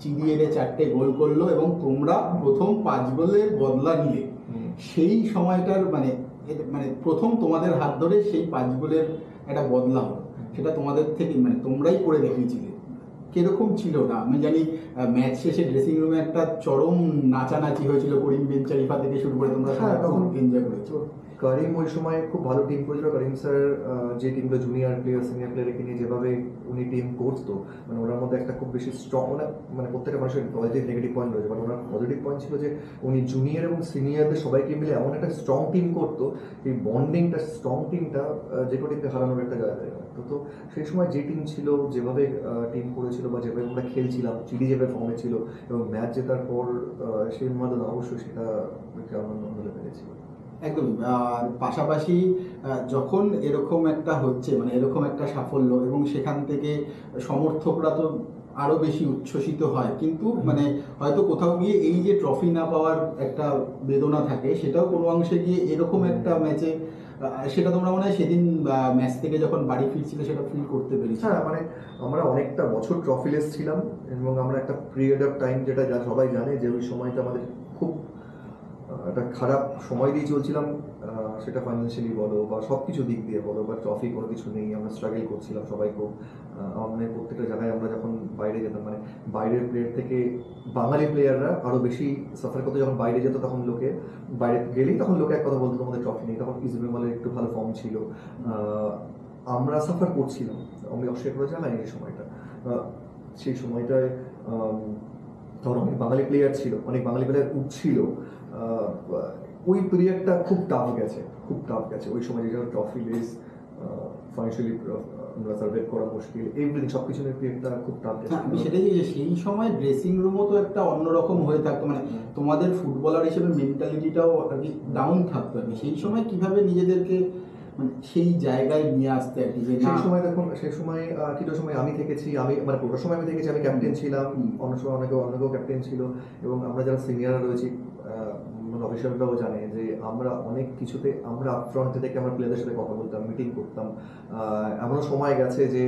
চিনি এনে 4টে গোল করলো এবং তোমরা প্রথম 5 গোলের বদলা নিলে, সেই সময়টার মানে মানে প্রথম তোমাদের হাত ধরে সেই 5 গোলের একটা বদলা হলো, সেটা তোমাদের থেকে মানে তোমরাই করে দেখিয়েছিলে, কিরকম ছিল ওটা? আমি জানি ম্যাচ শেষে ড্রেসিং রুমে একটা চরম নাচানাচি হয়েছিল, করিম বেঞ্চারিফা থেকে শুরু করে তোমরা তখন এনজয় করেছো। করিম ওই সময় খুব ভালো টিম করেছিল। করিম স্যার যে টিমগুলো জুনিয়র প্লেয়ার সিনিয়র প্লেয়ারকে নিয়ে যেভাবে উনি টিম করতো, মানে ওনার মধ্যে একটা খুব বেশি স্ট্রং, মানে প্রত্যেকটা মানুষের পজিটিভ নেগেটিভ পয়েন্ট রয়েছে, বাট ওনার পজিটিভ পয়েন্ট ছিল যে উনি জুনিয়র এবং সিনিয়রদের সবাইকে মিলে এমন একটা স্ট্রং টিম করতো, এই বন্ডিংটা, স্ট্রং টিমটা যে কোনো টিমকে হারানোর একটা জায়গায় রাখতো। তো সেই সময় যে টিম ছিল, যেভাবে টিম করেছিল বা যেভাবে আমরা খেলছিলাম, চিডি যেভাবে ফর্মে ছিল এবং ম্যাচ জেতার পর সেই উন্মাদনা অবশ্যই সেটা আনন্দ পেরেছিল। একদম। আর পাশাপাশি যখন এরকম একটা হচ্ছে মানে এরকম একটা সাফল্য, এবং সেখান থেকে সমর্থকরা তো আরো বেশি উচ্ছ্বসিত হয়, কিন্তু মানে হয়তো কোথাও গিয়ে এই যে ট্রফি না পাওয়ার একটা বেদনা থাকে, সেটাও কোনো অংশে গিয়ে এরকম একটা ম্যাচে সেটা তোমরা মনে হয় সেদিন ম্যাচ থেকে যখন বাড়ি ফিরছিলে সেটা ফিল করতে পেরেছি। হ্যাঁ, মানে আমরা অনেকটা বছর ট্রফিলেস ছিলাম এবং আমরা একটা পিরিয়ড অফ টাইম, যেটা সবাই জানে যে ওই সময়টা আমাদের খুব একটা খারাপ সময় দিয়ে চলছিলাম। সেটা ফাইন্যান্সিয়ালি বলো বা সব কিছু দিক দিয়ে বলো, বা ট্রফি কোনো কিছু নেই, আমরা স্ট্রাগল করছিলাম সবাই খুব। মানে প্রত্যেকটা জায়গায় আমরা যখন বাইরে যেতাম, মানে বাইরের প্লেয়ার থেকে বাঙালি প্লেয়াররা আরও বেশি সাফার করতে, যখন বাইরে যেত তখন লোকে, বাইরে গেলেই তখন লোকে এক কথা বলতো তোমাদের ট্রফি নেই, তখন ইস্ট বেঙ্গলের একটু ভালো ফর্ম ছিল, আমরা সাফার করছিলাম, আমি অস্বীকার করে জানাই এই সময়টা। সেই সময়টায় তখন অনেক বাঙালি প্লেয়ার ছিল, অনেক বাঙালি প্লেয়ার উঠছিল। ওই পিরিয়ডটা খুব টাফ গেছে, খুব টাফ গেছে ওই সময়, যে ট্রফি লেস, ফাইন্যান্সিয়ালি আমরা সার্ভাইভ করা মুশকিল, এভরিথিং সব কিছু নিয়ে পিরিয়ডটা খুব টাফ গেছে। আমি সেটাই যে সেই সময় ড্রেসিং রুমও তো একটা অন্যরকম হয়ে থাকতো, মানে তোমাদের ফুটবলার হিসেবে মেন্টালিটিটাও আর কি ডাউন থাকতো আর কি। সেই সময় কিভাবে নিজেদেরকে মানে সেই জায়গায় নিয়ে আসতে আর কি, যে সেই সময় দেখুন, সেই সময় কিছু সময় আমি থেকেছি, আমি মানে পুরো সময় আমি থেকেছি, আমি ক্যাপ্টেন ছিলাম, অন্য সময় অনেকেও ক্যাপ্টেন ছিল, এবং আমরা যারা সিনিয়ররা রয়েছি, অফিসাররাও জানে যে আমরা অনেক কিছুতে আমরা আপফ্রন্ট থেকে আমরা প্লেয়ারদের সাথে কথা বলতাম, মিটিং করতাম। এমনও সময় গেছে যে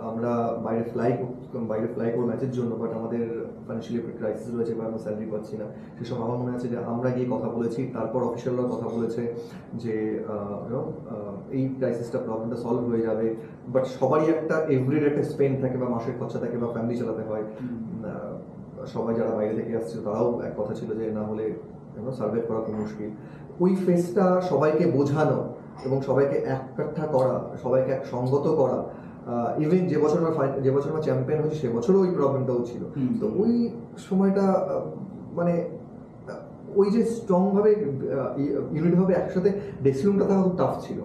আমরা বাইরে ফ্লাই করবো ম্যাচের জন্য, বাট আমাদের ফাইন্যান্সিয়ালি ক্রাইসিস রয়েছে বা আমরা স্যালারি পাচ্ছি না। সেসব আমার মনে আছে যে আমরা গিয়ে কথা বলেছি, তারপর অফিসিয়ালরা কথা বলেছে যে এই ক্রাইসিসটা, প্রবলেমটা সলভ হয়ে যাবে। বাট সবারই একটা এভরিডে একটা স্পেন্ড থাকে বা মাসের খরচা থাকে বা ফ্যামিলি চালাতে হয়। সবাই যারা বাইরে থেকে আসছে তারাও এক কথা ছিল যে না হলে সার্ভাইভ করা খুব মুশকিল। ওই ফেসটা সবাইকে বোঝানো এবং সবাইকে এককাঠা করা, সবাইকে এক সঙ্গত করা, ইভেন যে বছর আমরা চ্যাম্পিয়ন হয়েছি সে বছরও ওই প্রবলেমটাও ছিল। তো ওই সময়টা মানে ওই যে স্ট্রংভাবে ইউনিটভাবে একসাথে ড্রেসিং রুমটা থাকা খুব টাফ ছিল।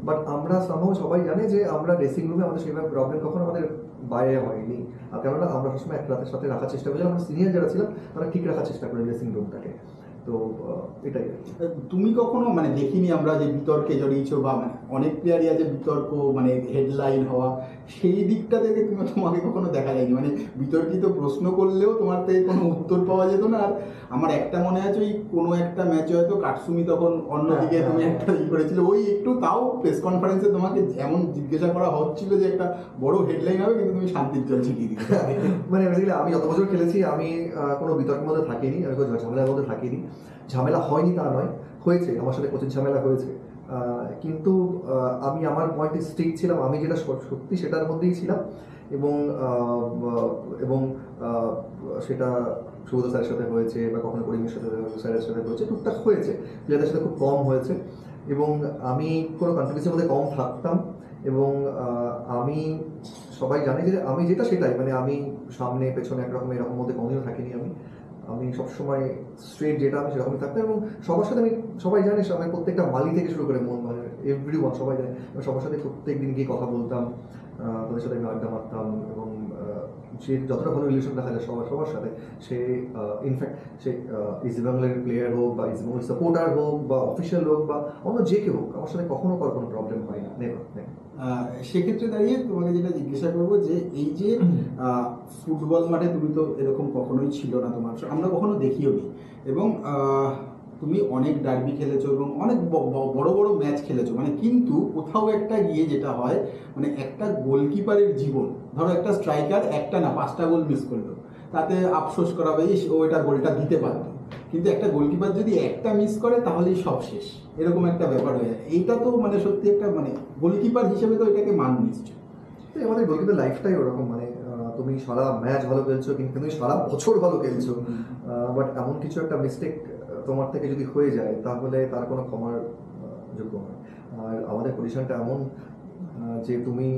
বাট আমরা সবাই জানে যে আমরা ড্রেসিং রুমে আমাদের সেইভাবে প্রবলেম কখনো আমাদের বাইরে হয়নি, আর কেননা আমরা সবসময় এক রাতের সাথে রাখার চেষ্টা করেছিলাম, আমরা সিনিয়র যারা ছিলাম তারা ঠিক রাখার চেষ্টা করি ড্রেসিং রুমটাকে। তো এটাই। তুমি কখনো মানে দেখিনি আমরা যে বিতর্কে জড়িয়েছো, বা মানে অনেক প্লেয়ারই আছে বিতর্ক মানে হেডলাইন হওয়া, সেই দিকটা থেকে তোমাকে কখনো দেখা যায়নি? মানে বিতর্কিত প্রশ্ন করলেও তোমার থেকে কোনো উত্তর পাওয়া যেত না। আর আমার একটা মনে আছে, ওই কোনো একটা ম্যাচে হয়তো কাটসুমি তখন অন্যদিকে তুমি একটা করেছিল, ওই একটু তাও প্রেস কনফারেন্সে তোমাকে এমন জিজ্ঞাসা করা হচ্ছিল যে একটা বড় হেডলাইন হবে, কিন্তু তুমি শান্তির জল ছিটিয়ে দিতে। মানে বেসিক্যালি আমি যত বছর খেলেছি আমি কোনো বিতর্কের মধ্যে থাকিনি, আমি কোনো ঝামেলার মধ্যে থাকিনি। ঝামেলা হয়নি তা নয়, হয়েছে, আমার সাথে কোচিং ঝামেলা হয়েছে, কিন্তু আমি আমার পয়েন্টে স্টিক ছিলাম, আমি যেটা সত্যি সেটার মধ্যেই ছিলাম, এবং এবং সেটা সুবোধ স্যারের সাথে হয়েছে বা কখনো করিমের সাথে স্যারের সাথে হয়েছে, টুকটাক হয়েছে, প্লেয়ারদের সাথে খুব কম হয়েছে, এবং আমি কোনো কন্ট্রিবিউশনের মধ্যে কম থাকতাম, এবং আমি সবাই জানে যে আমি যেটা সেটাই, মানে আমি সামনে পেছনে একরকম এরকম মধ্যে কখনো থাকিনি। আমি সবসময় স্ট্রেট যেটা আমি সেরকমই থাকতাম, এবং সবার সাথে আমি, সবাই জানে আমি প্রত্যেকটা মালি থেকে শুরু করে মন মানে এভরিওয়ান সবাই জানে, সবার সাথে প্রত্যেক দিন গিয়ে কথা বলতাম, তাদের সাথে আমি আড্ডা মারতাম, এবং যে যতটা ভালো রিলেশন দেখা যায় সবার সাথে, সে ইনফ্যাক্ট সে ইস্ট বেঙ্গলের প্লেয়ার হোক বা ইস্ট বেঙ্গলের সাপোর্টার হোক বা অফিসিয়াল হোক বা অন্য যে কেউ হোক, আমার সাথে কখনো কোনো প্রবলেম হয় না, নেভার। সেক্ষেত্রে দাঁড়িয়ে তোমাকে যেটা জিজ্ঞাসা করবো, যে এই যে ফুটবল মাঠে তুমি তো এরকম কখনোই ছিল না, তোমার আমরা কখনো দেখিও নি, এবং তুমি অনেক ডার্বি খেলেছো এবং অনেক বড় বড় ম্যাচ খেলেছো, মানে কিন্তু কোথাও একটা গিয়ে যেটা হয়, মানে একটা গোলকিপারের জীবন, ধরো একটা স্ট্রাইকার একটা না 5টা গোল মিস করলো, তাতে আফসোস করা হবে ও এটা গোলটা দিতে পারতো, কিন্তু একটা গোলকিপার যদি একটা মিস করে তাহলেই সব শেষ, এরকম একটা ব্যাপার হয়ে যায়। এইটা তো মানে সত্যি একটা মানে গোলকিপার হিসেবে তো এটাকে মান নিশ্চয়। আমাদের গোলকিপার লাইফটাই ওরকম, মানে তুমি সারা ম্যাচ ভালো খেলছো কিন্তু তুমি সারা বছর ভালো খেলছো, বাট এমন কিছু একটা মিস্টেক তোমার থেকে যদি হয়ে যায় তাহলে তার কোনো ক্ষমার যোগ্য নয়। আর আমাদের পজিশনটা এমন যে তুমি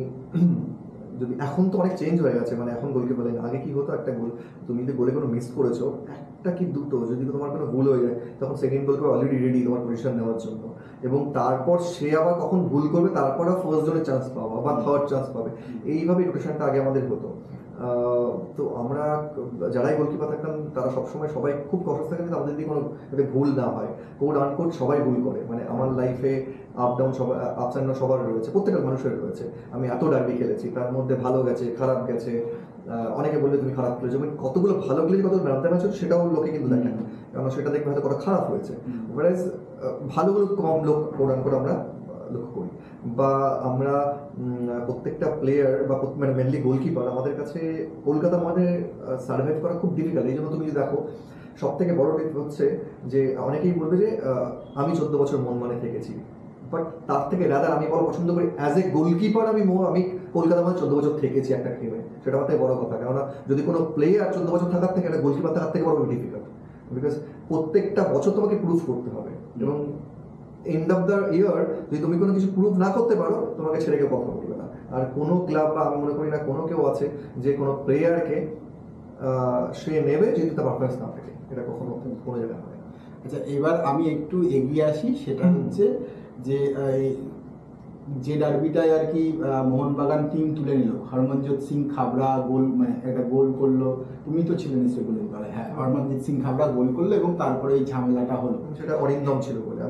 যদি, এখন তো অনেক চেঞ্জ হয়ে গেছে, মানে এখন গোলকিপার লাইন, আগে কি হতো, একটা গোল তুমি যদি গোলে কোনো মিস করেছো, একটা কি দুটো যদি তোমার কোনো ভুল হয়ে যায়, তখন সেকেন্ড গোলকিপার অলরেডি রেডি তোমার পজিশন নেওয়ার জন্য, এবং তারপর সে আবার কখন ভুল করবে তারপর ফার্স্ট জোনে চান্স পাওয়া বা থার্ড চান্স পাবে, এইভাবে রোটেশনটা আগে আমাদের হতো। তো আমরা যারাই গোলকিপার থাকতাম তারা সবসময় সবাই খুব কষ্ট থাকেন যে আমাদের দিকে কোনো ভুল না হয়, কোড আনকোড সবাই ভুল করে, মানে আমার লাইফে আপ ডাউন সবার, আপস অ্যান্ড ডাউন সবার রয়েছে, প্রত্যেকটা মানুষের রয়েছে, আমি এত ডার্বি খেলেছি, তার মধ্যে ভালো গেছে খারাপ গেছে, অনেকে বললে তুমি খারাপ খেলেছো, মানে কতগুলো ভালো খেলেছি কত ম্যানতে ম্যাচ হচ্ছে সেটাও লোকে কিন্তু দেখে না, কারণ সেটা দেখবে হয়তো কত খারাপ হয়েছে, ওয়ারাজ ভালোগুলো কম লোক কোড আনকোড আমরা লক্ষ্য করি। বা আমরা প্রত্যেকটা প্লেয়ার বা মানে মেনলি গোলকিপার, আমাদের কাছে কলকাতা মানে সার্ভাইভ করা খুব ডিফিকাল্ট। এই জন্য তুমি যদি দেখো সব থেকে বড় টিপ হচ্ছে যে অনেকেই বলবে যে আমি 14 বছর মনমানে থেকেছি, বাট তার থেকে রাদার আমি বড় পছন্দ করি অ্যাজ এ গোলকিপার আমি কলকাতা মানে 14 বছর থেকেছি একটা টিমে, সেটা আমার থেকে বড় কথা। কেননা যদি কোনো প্লেয়ার 14 বছর থাকার থেকে একটা গোলকিপার থাকার থেকে বড় ডিফিকাল্ট, বিকজ প্রত্যেকটা বছর তোমাকে প্রুভ করতে হবে, এবং এন্ড অফ দ্য ইয়ার যদি তুমি কোনো কিছু প্রুভ না করতে পারো তোমাকে ছেড়ে কেউ কথা বলবে না। আর কোনো ক্লাব বা আমি মনে করি না কোনো কেউ আছে যে কোনো প্লেয়ারকে সে নেবে যেহেতু তার পারফরমেন্স না থাকে, এটা কখনো কোনো জায়গায় হয় না। আচ্ছা, এবার আমি একটু এগিয়ে আসি, সেটা হচ্ছে যে যে ডার্বিটায় আর কি মোহনবাগান টিম তুলে নিল, হরমনজিৎ সিং খাবড়া গোল, মানে একটা গোল করলো, তুমি তো ছিলে নিশ্চয়ই গোলের দলে, হ্যাঁ, হরমনজিৎ সিং খাবড়া গোল করলো এবং তারপরে এই ঝামেলাটা হলো। সেটা অরিন্দম ছিল বলে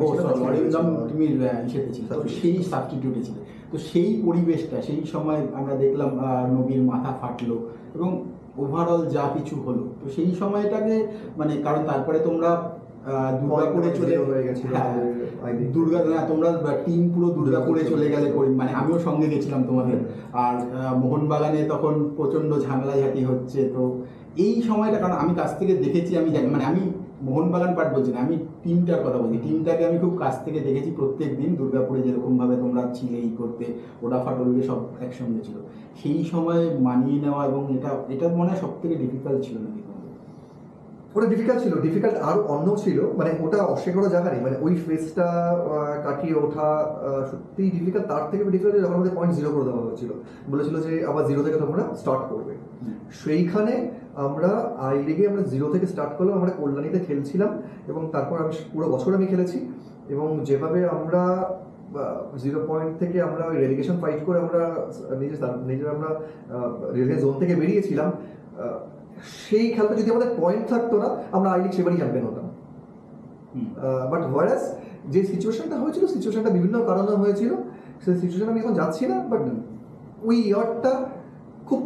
অরিন্দম তুমি ইসেতে ছিল, তো সেই সাবস্টিটিউটে ছিল। তো সেই পরিবেশটা, সেই সময় আমরা দেখলাম নবীর মাথা ফাটলো এবং ওভারঅল যা কিছু হলো, তো সেই সময়টাকে মানে, কারণ তারপরে তোমরা দুর্গাপুরে চলে গেছিল, তোমরা টিম পুরো দুর্গাপুরে চলে গেলে, মানে আমিও সঙ্গে গেছিলাম তোমাদের। আর মোহনবাগানে তখন প্রচন্ড ঝামেলাঝাটি হচ্ছে। তো এই সময়টা, কারণ আমি কাছ থেকে দেখেছি, আমি জানি, মানে আমি মোহনবাগান পার্ট বলছি না, আমি টিমটার কথা বলছি, টিমটাকে আমি খুব কাছ থেকে দেখেছি প্রত্যেক দিন দুর্গাপুরে যেরকমভাবে তোমরা ছিলে এই করতে, ওটা ফাটলকে সব একসঙ্গে ছিল। সেই সময় মানিয়ে নেওয়া এবং এটা মনে হয় সব থেকে ডিফিকাল্ট ছিল নাকি? ওটা ডিফিকাল্ট ছিল, ডিফিকাল্ট আরও অন্য ছিল, মানে ওটা অস্বীকার জায়গা নেই, মানে ওই ফেসটা কাটিয়ে ওঠা সত্যিই ডিফিকাল্ট। তার থেকে ডিফিকাল্ট যখন আমাদের 0 করে দেওয়া হয়েছিল, বলেছিল যে আবার 0 থেকে তোমরা স্টার্ট করবে। সেইখানে আমরা আই লিগে আমরা 0 থেকে স্টার্ট করলাম, আমরা কল্যাণীতে খেলছিলাম এবং তারপর আমি পুরো বছর আমি খেলেছি, এবং যেভাবে আমরা 0 পয়েন্ট থেকে আমরা রেলিগেশন ফাইট করে আমরা নিজের আমরা রেলিগেশন জোন থেকে বেরিয়েছিলাম, সেই খেলাটা যদি আমাদের পয়েন্ট থাকতো না আমরা আই লিগ সেবারই চ্যাম্পিয়ন হতাম। বাট হোয়ারাস যে সিচুয়েশনটা হয়েছিল, সিচুয়েশনটা বিভিন্ন কারণে হয়েছিল, সেই সিচুয়েশন আমি এখন যাচ্ছি না, বাট ওই ইয়ারটা খুব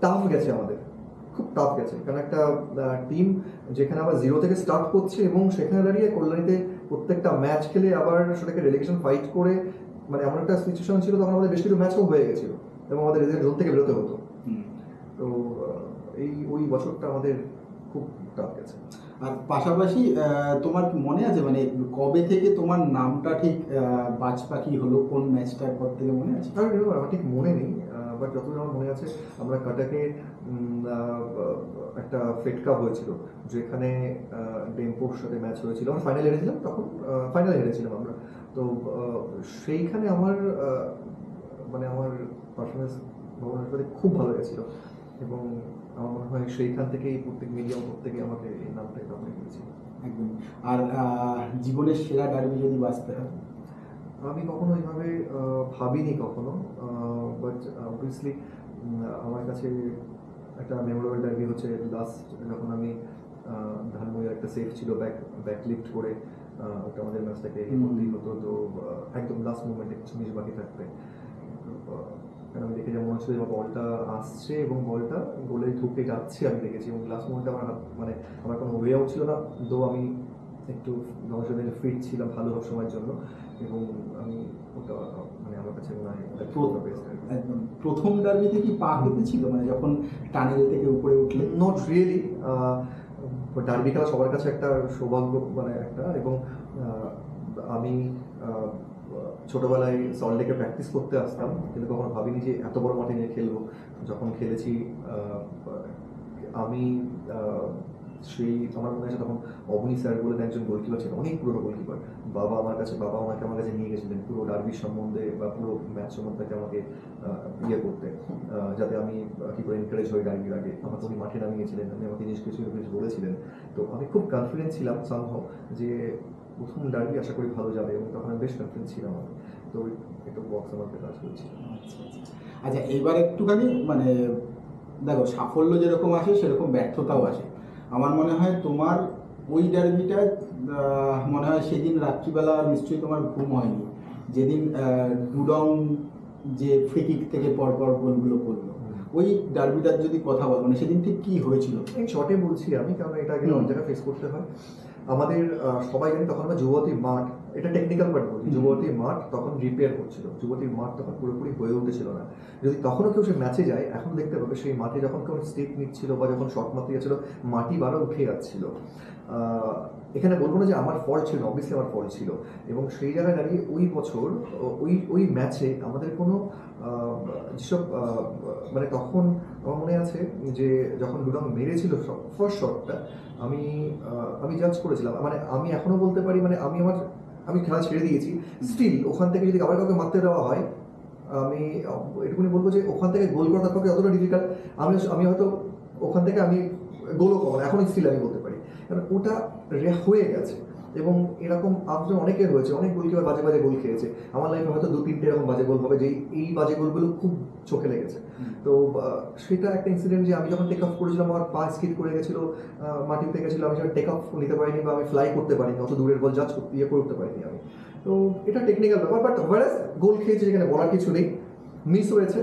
টাফ গেছে আমাদের, খুব টাফ গেছে। কারণ একটা টিম যেখানে আবার 0 থেকে স্টার্ট করছে এবং সেখানে দাঁড়িয়ে কল্যাণীতে প্রত্যেকটা ম্যাচ খেলে আবার সেটাকে রেলিগেশন ফাইট করে, মানে এমন একটা সিচুয়েশন ছিল তখন আমাদের বেশ কিছু ম্যাচও হয়ে গেছিলো এবং আমাদের এদের জোন থেকে বেরোতে হতো। তো ওই বছরটা আমাদের খুব টাফ গেছে। আর পাশাপাশি তোমার কি মনে আছে, মানে কবে থেকে তোমার নামটা ঠিক বাজপাখি হলো, কোন ম্যাচটার পর থেকে মনে আছে? আমার ঠিক মনে নেই, বাট যতদূর আমার মনে আছে আমরা কাটাকে একটা ফেড কাপ হয়েছিল, যেখানে ডেম্পোর সাথে ম্যাচ হয়েছিল, আমরা ফাইনাল হেরেছিলাম, তখন ফাইনাল হেরেছিলাম আমরা। তো সেইখানে আমার মানে আমার পারফরমেন্স ভবনের সাথে খুব ভালো গেছিলো, এবং আমার মনে হয় সেইখান থেকেই প্রত্যেক মিডিয়াম প্রত্যেকে আমাকে এই নামটা গ্রহণ করেছিল। একদম। আর জীবনের সেরা ডার্বি যদি বাঁচতে হয়? আমি কখনো এইভাবে ভাবিনি কখনো, বাট অবভিয়াসলি আমার কাছে একটা মেমোরেবল ডার্বি হচ্ছে লাস্ট, যখন আমি ধানমইয়ের একটা সেফ ছিল ব্যাক লিফট করে, ওটা আমাদের ম্যাচটাকে করতেই হতো, তো একদম লাস্ট মুভমেন্টে কিছু মিনিট বাকি থাকতে, কারণ আমি দেখে যেমন হচ্ছে যে বলটা আসছে এবং বলটা গোলে ঢুকে যাচ্ছে আমি দেখেছি, এবং লাস্ট মুভমেন্টে আমার মানে আমার কোনো ওয়ে আউট ছিল না, দো আমি একটু দর্শকের ফিট ছিলাম ভালো সময়ের জন্য, এবং আমি ওটা মানে আমার কাছে মনে হয় একদম প্রথম ডার্বিতে কি পা কেঁপেছিল, মানে যখন টানেল থেকে উপরে উঠলে? নট রিয়েলি, ডার্বি খেলা সবার কাছে একটা সৌভাগ্য, মানে একটা, এবং আমি ছোটোবেলায় সল্টলেকে প্র্যাকটিস করতে আসতাম, কিন্তু কখনো ভাবিনি যে এত বড় মাঠে নিয়ে খেলবো। যখন খেলেছি আমি সেই আমার মনে আছে তখন অবনী স্যার বলে একজন গোলকিপার ছিলেন, অনেক পুরোনো গোলকিপার, বাবা ওনাকে আমার কাছে নিয়ে গেছিলেন পুরো ডার্বির সম্বন্ধে বা পুরো ম্যাচ সম্বন্ধে আমাকে ইয়ে করতে, যাতে আমি কী করে এনকারেজ হই ডার্বির আগে। আমাকে উনি মাঠে নামিয়েছিলেন, উনি আমাকে জিনিস কিছু বলেছিলেন, তো আমি খুব কনফিডেন্ট ছিলাম সামহাও যে প্রথম ডার্বি আশা করি ভালো যাবে, এবং তখন আমি বেশ কনফিডেন্ট ছিলাম আমি, তো একটু বক্স আমাকে কাজ করেছি। আচ্ছা, এবার একটুখানি মানে দেখো, সাফল্য যেরকম আসে সেরকম ব্যর্থতাও আসে। আমার মনে হয় তোমার ওই ডার্বিটা মনে হয় সেদিন রাত্রিবেলা নিশ্চয়ই তোমার ঘুম হয়নি, যেদিন ডুডং যে ফ্রি কিক থেকে পরপর গোলগুলো করলো, ওই ডার্বিটার যদি কথা বল, মানে সেদিন ঠিক কী হয়েছিল? এই শর্টে বলছি আমি, কারণ এটা আগে অনেক জায়গায় ফেস করতে হয় আমাদের। সবাই জানি তখন আমরা যুবতী মাঠ, এটা টেকনিক্যাল পার্ট বলছি, যুবতী মাঠ তখন রিপেয়ার করছিল, যুবতীর মাঠ তখন পুরোপুরি হয়ে উঠেছিল না। যদি তখনও কেউ সে ম্যাচে যায়, এখন দেখতে পাবে সেই মাঠে যখন কেউ স্টেপ নিচ্ছিল বা যখন শট মারতে যাচ্ছিল, মাটি বারো উঠে যাচ্ছিল। এখানে বলবো না যে আমার ফল্ট ছিল, অবভিয়াসলি আমার ফল্ট ছিল, এবং সেই জায়গায় দাঁড়িয়ে ওই বছর ওই ম্যাচে আমাদের কোনো যেসব মানে তখন আমার মনে আছে যে যখন ডুরাং মেরেছিল ফার্স্ট শটটা, আমি জাজ করেছিলাম, মানে আমি এখনো বলতে পারি, মানে আমি খেলা ছেড়ে দিয়েছি, স্টিল ওখান থেকে যদি আবার কাউকে মারতে দেওয়া হয়, আমি এটুকুনি বলবো যে ওখান থেকে গোল করা তার পক্ষে অতটা ডিফিকাল্ট, আমি হয়তো ওখান থেকে আমি গোলও করবো না, এখনই স্টিল আমি বলতে পারি, কারণ ওটা হয়ে গেছে। এবং এরকম আপনার অনেকের হয়েছে, অনেক গোলকিপার বাজে বাজে গোল খেয়েছে, আমার লাইফে হয়তো 2-3টে এরকম বাজে গোল হবে, যে এই বাজে গোলগুলো খুব চোখে লেগেছে। তো সেটা একটা ইনসিডেন্ট, যে আমি যখন টেক অফ করেছিলাম আমার পা স্কিড করে গেছিলো, মাটিতে গেছিলো, আমি সেটা টেক অফ নিতে পারিনি বা আমি ফ্লাই করতে পারিনি, অত দূরের বল জাজ করতে পারিনি আমি। তো এটা টেকনিক্যাল ব্যাপার, বাট হোয়ারাস গোল খেয়েছে যেখানে বলার কিছু নেই, মিস হয়েছে।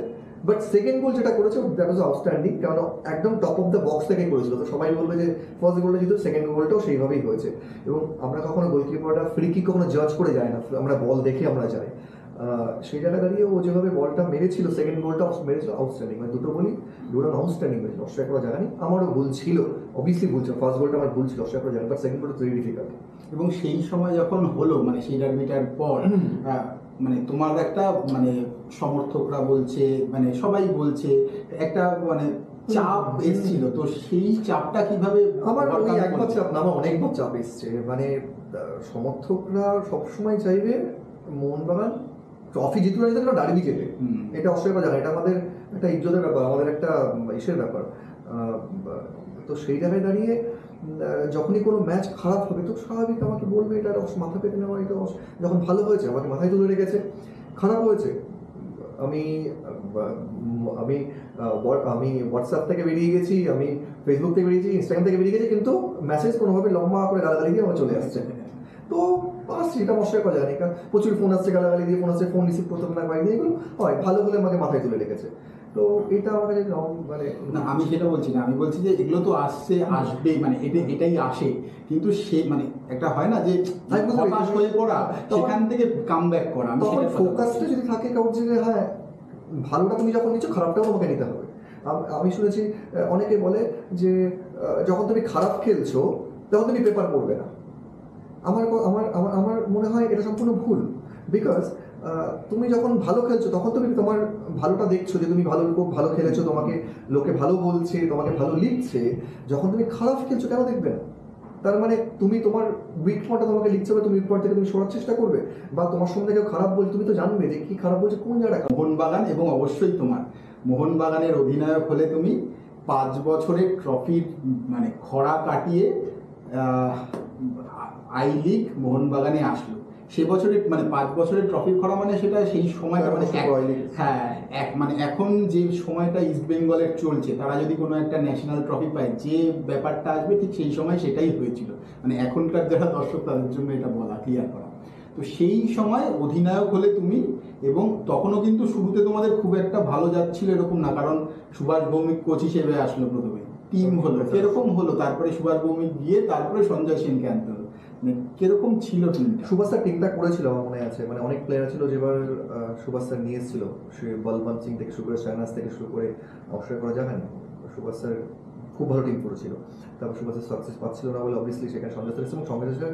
বাট সেকেন্ড গোল যেটা করেছে দ্যাট ওয়াজ আউটস্ট্যান্ডিং, কারণ একদম টপ অফ দ্য বক্স থেকে করেছিল, তো সবাই বলবে যে ফার্স্ট গোলটা যেহেতু, সেকেন্ড গোলটাও সেইভাবেই হয়েছে। এবং আমরা কখনো গোলকিপারটা ফ্রি কিক কখনো জাজ করে যায় না, আমরা বল দেখে আমরা যাই। সেই জায়গায় দাঁড়িয়ে ও যেভাবে বলটা মেরেছিল, সেকেন্ড গোলটা মেরেছিল আউটস্ট্যান্ডিং, মানে দুটো বলি ডুরান আউটস্ট্যান্ডিং মেরেছিল, অস্বীকার করা যায়নি। আমারও ভুল ছিল, অবভিয়াসলি ভুল ছিল, ফার্স্ট গোলটা আমার ভুল ছিল, অস্বীকার করা যায়নি, বাট সেকেন্ড গোলটা ভেরি ডিফিকাল্ট। এবং সেই সময় যখন হলো, মানে সেই ডার্বিটার পর মানে তোমার একটা, মানে সমর্থকরা বলছে, মানে সবাই বলছে একটা মানে চাপ এসেছিল, তো সেই চাপটা কিভাবে? আমার ওই একবার চাপ না, আমার অনেকবার চাপ এসছে, মানে সমর্থকরা সবসময় চাইবে মোহনবাগান ট্রফি জিতুক না জিতুক, ডার্বি জেতে, এটা অস্বীকার জানা, এটা আমাদের একটা ইজ্জতের ব্যাপার, আমাদের একটা ইসের ব্যাপার। তো সেই জায়গায় দাঁড়িয়ে যখনই কোনো ম্যাচ খারাপ হবে তো স্বাভাবিক আমাকে বলবে, এটা মাথা পেতে নেওয়া, এটা যখন ভালো হয়েছে আমাকে মাথায় তুলে রেখেছে, খারাপ হয়েছে আমি আমি আমি হোয়াটসঅ্যাপ থেকে বেরিয়ে গেছি, আমি ফেসবুক থেকে বেরিয়েছি, ইনস্টাগ্রাম থেকে বেরিয়ে গেছি, কিন্তু মেসেজ কোনোভাবে লম্বা করে গালাগালি দিয়ে আমার চলে আসছে। তো বাস এটা অস্বীকার করা যায় না, কারণ প্রচুর ফোন আসছে, গালাগালি দিয়ে ফোন আসছে, ফোন রিসিভ করতে না কয়েকদিন, এগুলো হয়, ভালো হলে আমাকে মাথায় তুলে রেখেছে। তো এটা আমার কাছে মানে না, আমি সেটা বলছি না, আমি বলছি যে এগুলো তো আসবে, মানে এটাই আসে, কিন্তু সে মানে একটা হয় না যে হতাশ হয়ে পড়া, সেখান থেকে কাম ব্যাক করা, আমি তখন সেটা ফোকাসটা যদি থাকে কারোর যে হ্যাঁ ভালোটা তুমি যখন নিচ্ছ, খারাপটাও তোমাকে নিতে হবে। আমি শুনেছি অনেকে বলে যে যখন তুমি খারাপ খেলছো তখন তুমি পেপার পড়বে না। আমার আমার আমার মনে হয় এটা সম্পূর্ণ ভুল, বিকজ তুমি যখন ভালো খেলছো তখন তুমি তোমার ভালোটা দেখছো, যে তুমি খুব ভালো খেলেছো, তোমাকে লোকে ভালো বলছে, তোমাকে ভালো লিখছে। যখন তুমি খারাপ খেলছো কেন দেখবে না? তার মানে তুমি তোমার উইক পয়েন্টটা তোমাকে লিখছে, বা তুমি উইক পয়েন্ট থেকে তুমি সরার চেষ্টা করবে, বা তোমার সঙ্গে কেউ খারাপ বলছে তুমি তো জানবে যে কি খারাপ বলছে, কোন জায়গাটা। মোহনবাগান, এবং অবশ্যই তোমার মোহনবাগানের অধিনায়ক হলে তুমি 5 বছরের ট্রফির মানে খরা কাটিয়ে আই লিগ মোহনবাগানে আসলো। সে বছরে মানে 5 বছরের ট্রফির খরা, মানে সেটা সেই সময়টা মানে হ্যাঁ মানে এখন যে সময়টা ইস্ট বেঙ্গলের চলছে, তারা যদি কোনো একটা ন্যাশনাল ট্রফি পায়, যে ব্যাপারটা আসবে ঠিক সেই সময় সেটাই হয়েছিল, মানে এখনকার যারা দর্শক তাদের জন্য এটা বলা, ক্লিয়ার করা। তো সেই সময় অধিনায়ক হলে তুমি, এবং তখনও কিন্তু শুরুতে তোমাদের খুব একটা ভালো যাচ্ছিল এরকম না, কারণ সুভাষ ভৌমিক কোচ হিসেবে আসলো, প্রথমে টিম হলো কিরকম হলো, তারপরে সুভাষ ভৌমিক গিয়ে তারপরে সঞ্জয় সেনকে আনতে হলো, মানে কিরকম ছিল টিমটা? সুভাষ স্যার টিমটা করেছিল আমার মনে আছে, মানে অনেক প্লেয়ার ছিল যেবার সুভাষ স্যার নিয়ে এসেছিল, সে বলবন্ত সিং থেকে শুরু করে শাহনাজ থেকে শুরু করে, অস্বীকার করা যাবে না সুভাষ স্যার খুব ভালো টিম করেছিল। তারপর সুভাষ স্যার সাকসেস পাচ্ছিল না বলে অবভিয়াসলি সেখানে সঞ্জয় স্যার এবং সঞ্জয় স্যার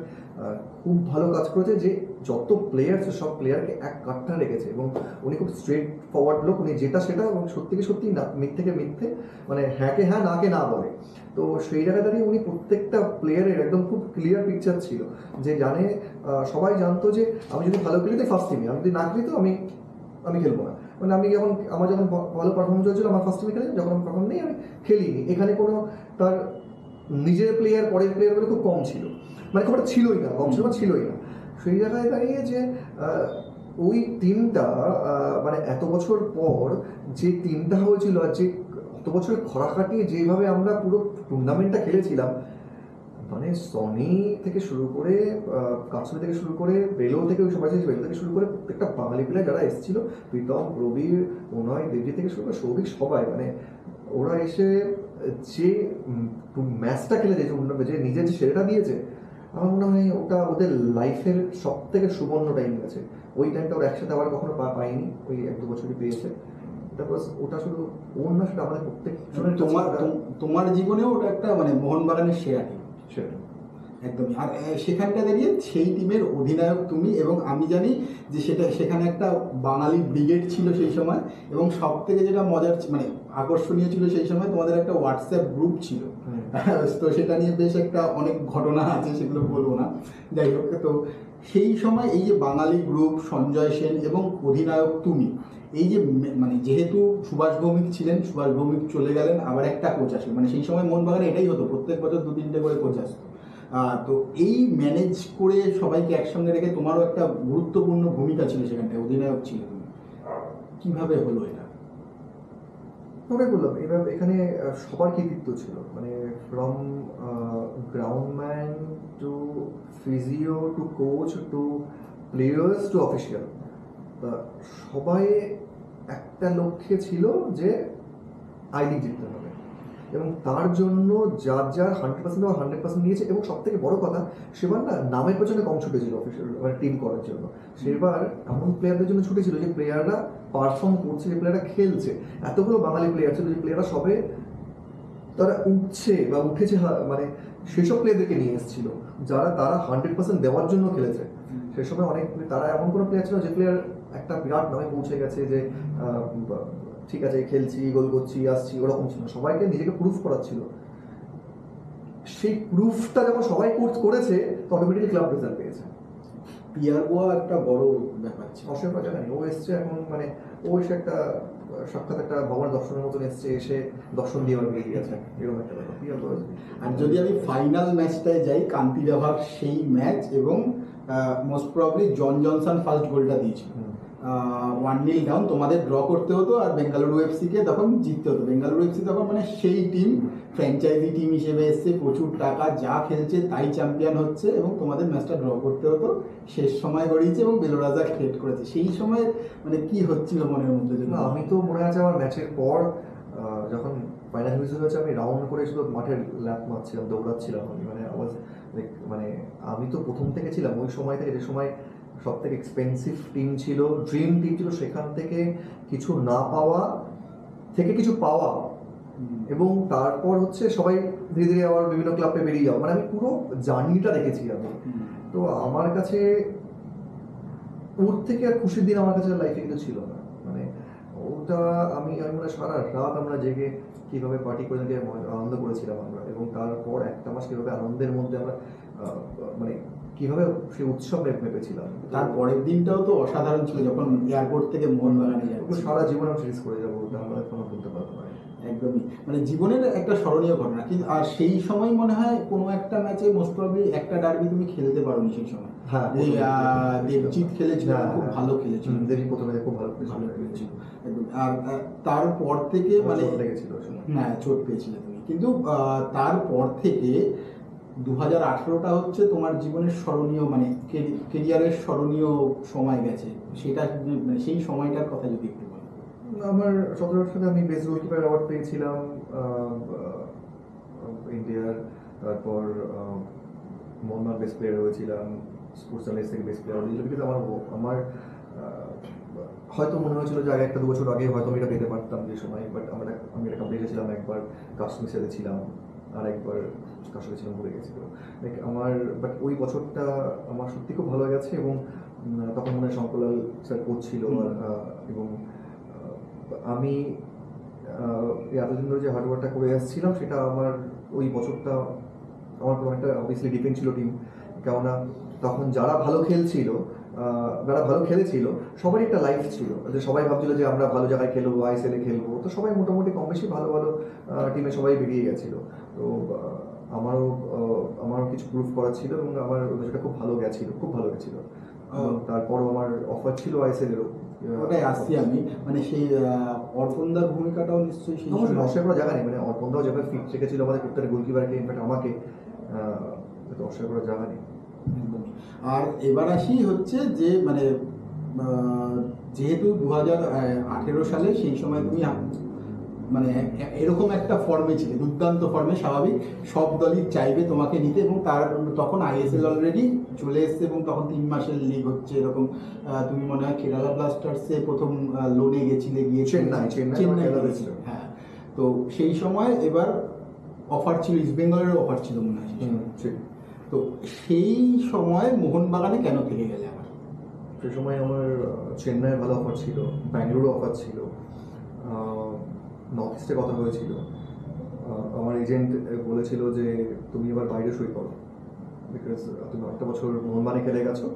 খুব ভালো কাজ করেছে, যে যত প্লেয়ার সব প্লেয়ারকে এক কাঠটা রেখেছে, এবং উনি খুব স্ট্রেট ফরওয়ার্ড লোক, উনি যেটা সেটা, এবং সত্যিকে সত্যি না, মিথ্যেকে মিথ্যে, মানে হ্যাঁকে হ্যাঁ নাকে না বলে। তো সেই জায়গায় দাঁড়িয়ে উনি প্রত্যেকটা প্লেয়ারের একদম খুব ক্লিয়ার পিকচার ছিল, যে জানে, সবাই জানতো যে আমি যদি ভালো খেলি তো ফার্স্ট টিমে, আমি যদি না খেলি তো আমি খেলবো না, মানে আমি আমার যখন ভালো পারফরমেন্স হয়েছিল আমার ফার্স্ট টিমে খেলে, যখন আমি পারফর্ম নেই আমি খেলিনি। এখানে কোনো তার নিজের প্লেয়ার পরের প্লেয়ার বলে খুব কম ছিল, মানে খুব একটা ছিলই না, কম ছিলই না। সেই জায়গায় দাঁড়িয়ে যে ওই টিমটা মানে এত বছর পর যে টিমটা হয়েছিল, আর যে অত বছরের খরা কাটিয়ে যেভাবে আমরা পুরো টুর্নামেন্টটা খেলেছিলাম, মানে সনি থেকে শুরু করে কাছুরি থেকে শুরু করে বেলো থেকে, ওই সবাই বেলো থেকে শুরু করে প্রত্যেকটা বাঙালি প্লেয়ার যারা এসেছিল, প্রীতম, প্রবীর, প্রণয়, দেবজি থেকে শুরু করে সৌভিক, সবাই, মানে ওরা এসে যে ম্যাচটা খেলেছে, যে নিজের যে সেরাটা দিয়েছে, আমার মনে হয় ওটা ওদের লাইফের সব থেকে সুবর্ণ টাইম গেছে। ওই টাইমটা ওরা একসাথে আবার কখনো পায়নি, ওই 1-2 বছরই পেয়েছে। ওটা শুধু ওর না, সেটা আমাদের প্রত্যেক তোমার জীবনেও ওটা একটা মানে মোহনবাগানের সেরা টিম। সেটা একদমই। আর সেখানটা দাঁড়িয়ে সেই টিমের অধিনায়ক তুমি, এবং আমি জানি যে সেখানে একটা বাঙালি ব্রিগেড ছিল সেই সময়, এবং সব থেকে যেটা মজার মানে আকর্ষণীয় ছিল সেই সময় তোমাদের একটা হোয়াটসঅ্যাপ গ্রুপ ছিল। তো সেটা নিয়ে বেশ একটা অনেক ঘটনা আছে, সেগুলো বলবো না। যাই হোক, তো সেই সময় এই যে বাঙালি গ্রুপ, সঞ্জয় সেন এবং অধিনায়ক তুমি, এই যে মানে যেহেতু সুভাষ ভৌমিক ছিলেন, সুভাষ ভৌমিক চলে গেলেন, আবার একটা কোচ আসলো, মানে সেই সময় মোহনবাগানে এটাই হতো, প্রত্যেক বছর 2-3টে করে কোচ আসতো। তো এই ম্যানেজ করে সবাইকে একসঙ্গে রেখে তোমারও একটা গুরুত্বপূর্ণ ভূমিকা ছিল সেখানটায়, অধিনায়ক ছিল তুমি, কিভাবে হলো এটা? ওটাই বললাম, এবার এখানে সবার কৃতিত্ব ছিল, মানে from groundsman to physio to coach to players to official, সবাই একটা লক্ষ্যে ছিল যে আই লিগ জিততে হবে, এবং তার জন্য যার যার 100% বা 100% নিয়েছে। এবং সব থেকে বড় কথা, সেবার না নামের পেছনে কম ছুটেছিল অফিসিয়াল মানে টিম করার জন্য, সেবার এমন প্লেয়ারদের জন্য ছুটেছিল যে প্লেয়াররা পারফর্ম করছে, যে প্লেয়াররা খেলছে। এতগুলো বাঙালি প্লেয়ার ছিল যে প্লেয়াররা সবে তারা উঠছে বা উঠেছে, মানে সেসব প্লেয়ারদেরকে নিয়ে এসেছিল যারা তারা 100% দেওয়ার জন্য খেলেছে। সে সময় অনেক তারা এমন কোনো প্লেয়ার ছিল যে প্লেয়ার একটা বিরাট নামে পৌঁছে গেছে, যে ঠিক আছে খেলছি, গোল করছি, আসছি, ওরকম ছিল। সবাইকে নিজেকে প্রুফ করাচ্ছিল। সেই প্রুফটা যখন সবাই করেছে, তো অটোমেটিক্যালি ক্লাব রেজাল্ট পেয়েছে। পিয়ার গোয়া একটা বড় ব্যাপার ছিল। অসীম জানি ও এসছে এখন, মানে ও এসে একটা সাক্ষাৎ একটা ভগবান দর্শনের মতন এসছে, এসে দর্শন দিয়ে আবার বেরিয়ে গেছে, এরকম একটা ব্যাপার পিয়ার গোয়া। আর যদি আমি ফাইনাল ম্যাচটায় যাই, কান্তিরাভার সেই ম্যাচ, এবং মোস্ট প্রবলি জন জনসন ফার্স্ট গোলটা দিয়েছিল। 1-0 ডাউন, তোমাদের ড্র করতে হতো, আর বেঙ্গালুরু এফসিকে তখন জিততে হতো। বেঙ্গালুরু এফসি তখন মানে সেই টিম, ফ্র্যাঞ্চাইজি টিম হিসেবে এসছে, প্রচুর টাকা, যা খেলছে তাই চ্যাম্পিয়ন হচ্ছে, এবং তোমাদের ম্যাচটা ড্র করতে হতো। শেষ সময় গড়িয়েছে এবং বেলোরাজা ক্রিয়েট করেছে। সেই সময় মানে কি হচ্ছিল মনের মধ্যে? না, আমি তো মনে আছে আমার ম্যাচের পর যখন ফাইনাল হুইসেল হয়েছে, আমি রাউন্ড করে শুধু মাঠের ল্যাপ মারছিলাম, দৌড়াচ্ছিলাম আমি, মানে মানে আমি তো প্রথম থেকে ছিলাম ওই সময় থেকে, যে সময় সব থেকে এক্সপেন্সিভ টিম ছিল, ড্রিম টিম ছিল, সেখান থেকে কিছু না পাওয়া থেকে কিছু পাওয়া, এবং তারপর হচ্ছে সবাই ধীরে ধীরে আবার বিভিন্ন ক্লাবে বেরিয়ে যাওয়া, মানে আমি পুরো জার্নিটা দেখেছি আমি। তো আমার কাছে ওর থেকে আর খুশির দিন আমার কাছে লাইফে কিন্তু ছিল না। মানে ওটা আমি মানে সারা রাত আমরা জেগে কীভাবে পার্টি করে আনন্দ করেছিলাম আমরা, এবং তারপর একটা মাস কীভাবে আনন্দের মধ্যে আমরা মানে কীভাবে সেই উৎসব মেপেছিলাম। তার পরের দিনটাও তো অসাধারণ ছিল, যখন এয়ারপোর্ট থেকে মোহনবাগানে যাবো, সারা জীবন আমি ফিস করে যাবো, ওটা আমরা এখনো বলতে পারবো না। একদমই, মানে জীবনের একটা স্মরণীয় ঘটনা। কিন্তু আর সেই সময় মনে হয় কোনো একটা ম্যাচে মোস্ট প্রবলি একটা ডার্বি তুমি খেলতে পারোনি সেই সময়। হ্যাঁ, দেবজিৎ খেলেছিল, খুব ভালো খেলেছিল, দেবজিৎ প্রথমে খুব ভালো খেলেছিল একদম। আর তারপর থেকে মানে হ্যাঁ, চোট পেয়েছিলে তুমি, কিন্তু তারপর থেকে 2018টা হচ্ছে তোমার জীবনের স্মরণীয়, মানে কেরিয়ারের স্মরণীয় সময় গেছে। সেটা মানে সেই সময়টার কথা যদি একটু বলো। আমার 17 সালে আমি বেস্ট গোলকিপার অ্যাওয়ার্ড পেয়েছিলাম ইন্ডিয়ার। তারপর মোহনবাগান বেস্ট প্লেয়ার হয়েছিলাম, স্পোর্টস জার্নালিস্ট থেকে বেস্ট প্লেয়ার হয়েছিল। কিন্তু আমার হয়তো মনে হয়েছিল যে আগে 1-2 বছর আগে হয়তো আমি এটা পেতে পারতাম যে সময়, বাট আমি এটা কমপ্লিট ছিলাম। একবার কাশ্মীর সাথে ছিলাম, আর একবার কার সাথে ছিলাম ভুলে গেছিল। বাট ওই বছরটা আমার সত্যি খুব ভালো গেছে, এবং তখন মনে হয় শঙ্করলাল স্যার কোচ ছিল, এবং আমি এতদিন ধরে যে হার্ডওয়ার্কটা করে আসছিলাম, সেটা আমার ওই বছরটা আমার অনেকটা অবভিয়াসলি ডিপেন্ড ছিল টিম। কেননা তখন যারা ভালো খেলছিল, যারা ভালো খেলেছিল, সবারই একটা লাইফ ছিল, যে সবাই ভাবছিল যে আমরা ভালো জায়গায় খেলবো, আইএসএলে খেলবো। তো সবাই মোটামুটি কম বেশি ভালো ভালো টিমে সবাই বেরিয়ে গেছিলো। তো আমারও কিছু প্রুফ করার ছিল, এবং আমার সেটা খুব ভালো গেছিলো। তারপরও আমার অফার ছিল আইএসএলেরও। ওটাই আসছি আমি, মানে সেই অর্পণদার ভূমিকাটাও নিশ্চয়ই সেই অস্বীকার করার জায়গা নেই। মানে অর্পণদাও যেভাবে ফিট রেখেছিল আমাদের প্রত্যেকটা গোলকিপারকে, ইনফ্যাক্ট আমাকে, অস্বীকার করার জায়গা নেই। আর এবার আসি হচ্ছে যে মানে যেহেতু 2018 সালে সেই সময় তুমি মানে এরকম একটা ফর্মে ছিলে, দুর্দান্ত ফর্মে, স্বাভাবিক সব দলই চাইবে তোমাকে নিতে, এবং তখন আইএসএল অলরেডি চলে এসছে, এবং তখন 3 মাসের লিগ হচ্ছে এরকম। তুমি মনে হয় কেরালা ব্লাস্টার্সে প্রথম লোনে গিয়ে চেন্নাই, হ্যাঁ। তো সেই সময় এবার অফার ছিল, ইস্ট বেঙ্গলেরও অফার ছিল মনে হয়। তো সেই সময় মোহনবাগানে কেন ফিরে গেলে আবার? সেই সময় আমার চেন্নাইয়ের ভালো অফার ছিল, ব্যাঙ্গালোরও অফার ছিল, নর্থ ইস্টে কথা হয়েছিল। আমার এজেন্ট বলেছিল যে তুমি এবার বাইরে সই করো, বিকজ তুমি একটা বছর মোহনবাগানে খেলে গেছো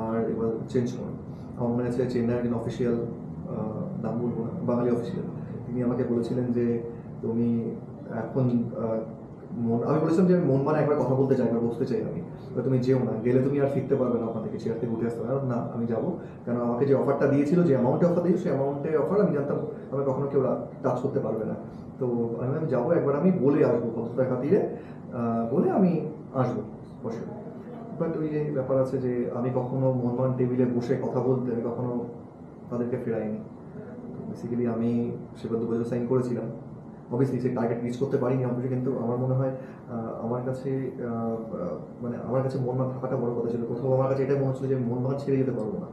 আর এবার চেঞ্জ করো। আমার মনে আছে চেন্নাইয়ের একজন অফিসিয়াল, নাম বলবো না, বাঙালি অফিসিয়াল, তিনি আমাকে বলেছিলেন যে তুমি এখন আমি বলেছিলাম যে আমি মোহনবাগানে একবার কথা বলতে চাই, একবার বসতে চাই আমি, তুমি যেও না, গেলে তুমি আর ফিরতে পারবে না, ওখান থেকে চেয়ার থেকে উঠে আসতে পারবে না। আমি যাবো, কেন আমাকে যে অফারটা দিয়েছিল, যে অ্যামাউন্টে অফার দিয়েছিল, সেই অ্যামাউন্টে অফার আমি জানতাম আমি কখনো কেউ টাচ করতে পারবে না। তো আমি যাবো, একবার আমি বলে আসবো কতটা খাতিরে, বলে আমি আসবো বসে। বাট ওই যে ব্যাপার আছে যে আমি কখনো মোহনবাগান টেবিলে বসে কথা বলতে আমি কখনো তাদেরকে ফেরাইনি। বেসিক্যালি আমি সেবার 2 বছর সাইন করেছিলাম, অবভিয়াসলি সেই টার্গেট রিচ করতে পারিনি অবশ্যই, কিন্তু আমার মনে হয় আমার কাছে মানে আমার কাছে মোহনবাগান থাকাটা বড় কথা ছিল। কোথাও আমার কাছে এটাই মনে হচ্ছিল যে মোহনবাগান ছেড়ে যেতে পারবো না,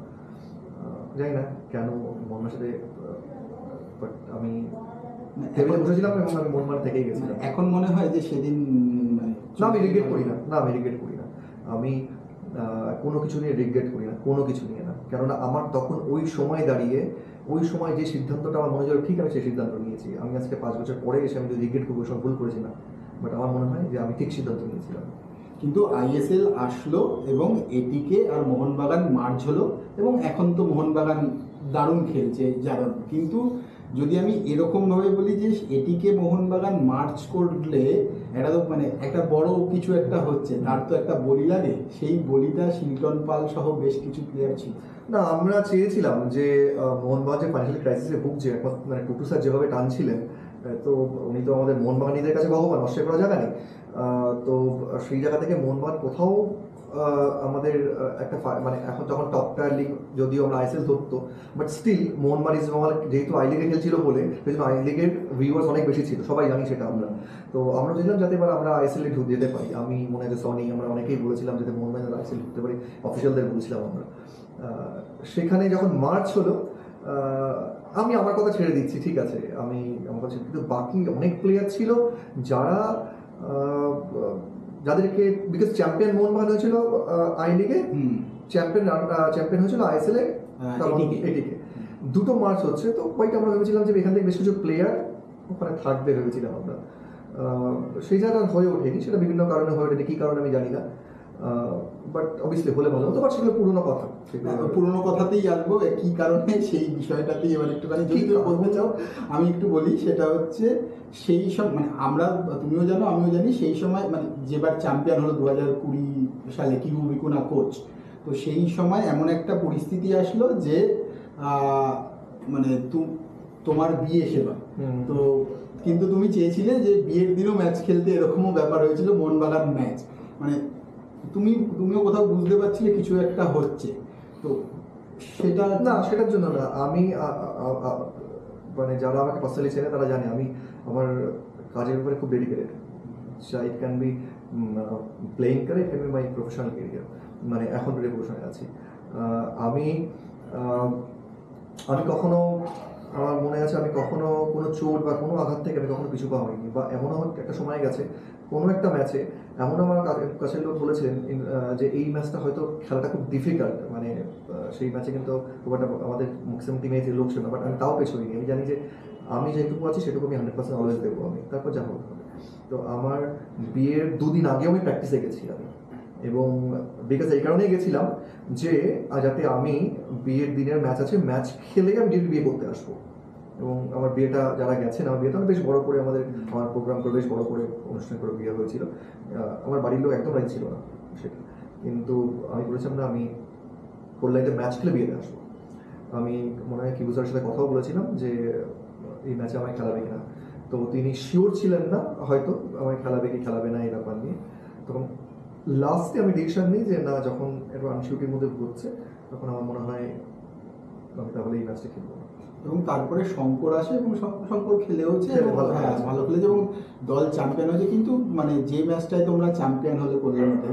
জানি না কেন মোহনবাগানের সাথে, বাট আমি টেবিলে বসেছিলাম এবং আমি মোহনবাগান থেকেই গেছিলাম। এখন মনে হয় যে সেদিন মানে না, আমি রিগ্রেট করি না, আমি রিগ্রেট করি না, আমি কোনো কিছু নিয়ে রিগ্রেট করি না, কোনো কিছু নিয়ে না। কেননা আমার তখন ওই সময় দাঁড়িয়ে, ওই সময় যে সিদ্ধান্তটা আমার মনে হয় ঠিক, আমি সেই সিদ্ধান্ত নিয়েছি। আমি আজকে 5 বছর পরে এসে আমি যদি রিগ্রেট করবো, সব ভুল করেছি না, বাট আমার মনে হয় যে আমি ঠিক সিদ্ধান্ত নিয়েছিলাম। কিন্তু আইএসএল আসলো এবং এটিকে আর মোহনবাগান মার্জ হলো, এবং এখন তো মোহনবাগান দারুণ খেলছে জানুন। কিন্তু যদি আমি এরকমভাবে বলি যে এটিকে মোহনবাগান মার্চ করলে এটা তো মানে একটা বড় কিছু একটা হচ্ছে, তার তো একটা বলি লাগে, সেই বলিটা শিলটন পাল সহ বেশ কিছু প্লেয়ার ছিল। না, আমরা চেয়েছিলাম যে মোহনবাগান যে ফাইনাল ক্রাইসিসে ভুগছে, মানে টুটু স্যার যেভাবে টানছিলেন, তো উনি তো আমাদের মোহনবাগানীদের কাছে ভগবান, অস্বীকার করা জায়গা নেই। তো সেই জায়গা থেকে মোহনবাগান কোথাও আমাদের একটা মানে এখন যখন টপ টায়ার লিগ, যদিও আমরা আইএসএল ধরতো, but still Mohun Bagan East Bengal যেহেতু আই লিগে খেলছিল বলে, সেই জন্য আই লিগের ভিউয়ার্স অনেক বেশি ছিল, সবাই জানি সেটা আমরা। তো আমরা চেয়েছিলাম যাতে এবার আমরা আইএসএল এ ঢুকে যেতে পারি। আমি মনে হয় যে সনি, আমরা অনেকেই বলেছিলাম যাতে মোহনবাগান আইএসএল ঢুকতে পারি, অফিসিয়ালদের বলেছিলাম আমরা। সেখানে যখন মার্চ হলো, আমি আমার কথা ছেড়ে দিচ্ছি, ঠিক আছে, আমি আমার কথা, কিন্তু বাকি অনেক প্লেয়ার ছিল যারা যাদেরকে, বিকজ চ্যাম্পিয়ন মোহনবাগান হয়েছিল আই লিগে, চ্যাম্পিয়ন হয়েছিল আইএসএল এ এটিকে, দুটো মার্চ হচ্ছে। তো ওইটা আমরা ভেবেছিলাম যে এখান থেকে বেশ কিছু প্লেয়ার ওখানে থাকবে ভেবেছিলাম আমরা, সেই জায়গা হয়ে ওঠেনি, সেটা বিভিন্ন কারণে হয়ে ওঠেনি, কী কারণে আমি জানি না, বাট অবভিয়াসলি হলে ভালো হতো, বাট সেগুলো পুরোনো কথা, পুরোনো কথাতেই আসবো কি কারণে সেই বিষয়টাতেই এবার একটুখানি যদি তুমি বলতে চাও আমি একটু বলি। সেটা হচ্ছে সেই সময় মানে আমরা, তুমিও জানো আমিও জানি, সেই সময় মানে যেবার চ্যাম্পিয়ন হলো 2020 সালে কিউ বিকুনা কোচ, তো সেই সময় এমন একটা পরিস্থিতি আসলো যে মানে তোমার বিয়ে সেবা, তো কিন্তু তুমি চেয়েছিলে যে বিয়ের দিনও ম্যাচ খেলতে, এরকমও ব্যাপার হয়েছিল মোহনবাগান ম্যাচ, মানে তুমিও কোথাও বুঝতে পারছিলে কিছু একটা হচ্ছে। তো সেটা না, সেটার জন্য না, আমি মানে যারা আমাকে পার্সোনালি চেনে তারা জানে আমি আমার কাজের ব্যাপারে খুব dedicated. It can be playing career, it can be my professional career, মানে এখন প্রফেশনে আছি আমি। আমি কখনো, আমার মনে আছে আমি কখনো কোনো চোট বা কোনো আঘাত থেকে আমি কখনো পিছু পা হইনি, বা এমনও একটা সময় গেছে কোনো একটা ম্যাচে এমন আমার কাছের লোক বলেছিলেন যে এই ম্যাচটা হয়তো খেলাটা খুব ডিফিকাল্ট, মানে সেই ম্যাচে কিন্তু খুব একটা আমাদের ম্যাক্সিমাম টিমে যে লোক ছিল না, বাট আমি তাও পেছইনি। আমি জানি যে আমি যেটুকু আছি সেটুকু আমি 100% অলওয়েজ দেবো আমি, তারপর যা হোক। তো আমার বিয়ের 2 দিন আগেও আমি প্র্যাকটিসে গেছিলাম, এবং বিকজ এই কারণেই গেছিলাম যে যাতে আমি বিয়ের দিনের ম্যাচ আছে, ম্যাচ খেলে আমি বিয়ে করতে আসবো। এবং আমার বিয়েটা যারা গেছেন, আমার বিয়েটা বেশ বড় করে আমার প্রোগ্রাম করে বেশ বড় করে অনুষ্ঠান করে বিয়ে হয়েছিল। আমার বাড়ির লোক একদম রাজি ছিল না সেটা, কিন্তু আমি বলেছিলাম না, আমি কল্যাণীতে ম্যাচ খেলে বিয়েতে আসবো। আমি মনে হয় কিবু স্যারের সাথে কথাও বলেছিলাম যে এই ম্যাচে আমায় খেলাবে কিনা, তো তিনি শিওর ছিলেন না হয়তো আমায় খেলাবে কি খেলাবে না এই ব্যাপার নিয়ে। তখন লাস্টে আমি ডিসিশন নিই যে না, যখন একটু আনসিউরিটির মধ্যে ঘুরছে তখন আমার মনে হয় আমি তাহলে এই ম্যাচটা খেলবো। এবং তারপরে শঙ্কর আসে এবং শঙ্কর খেলেওছে, ভালো খেলেছে এবং দল চ্যাম্পিয়ন হয়েছে। কিন্তু মানে যে ম্যাচটায় তোমরা চ্যাম্পিয়ন হলে কল্যাণীতে,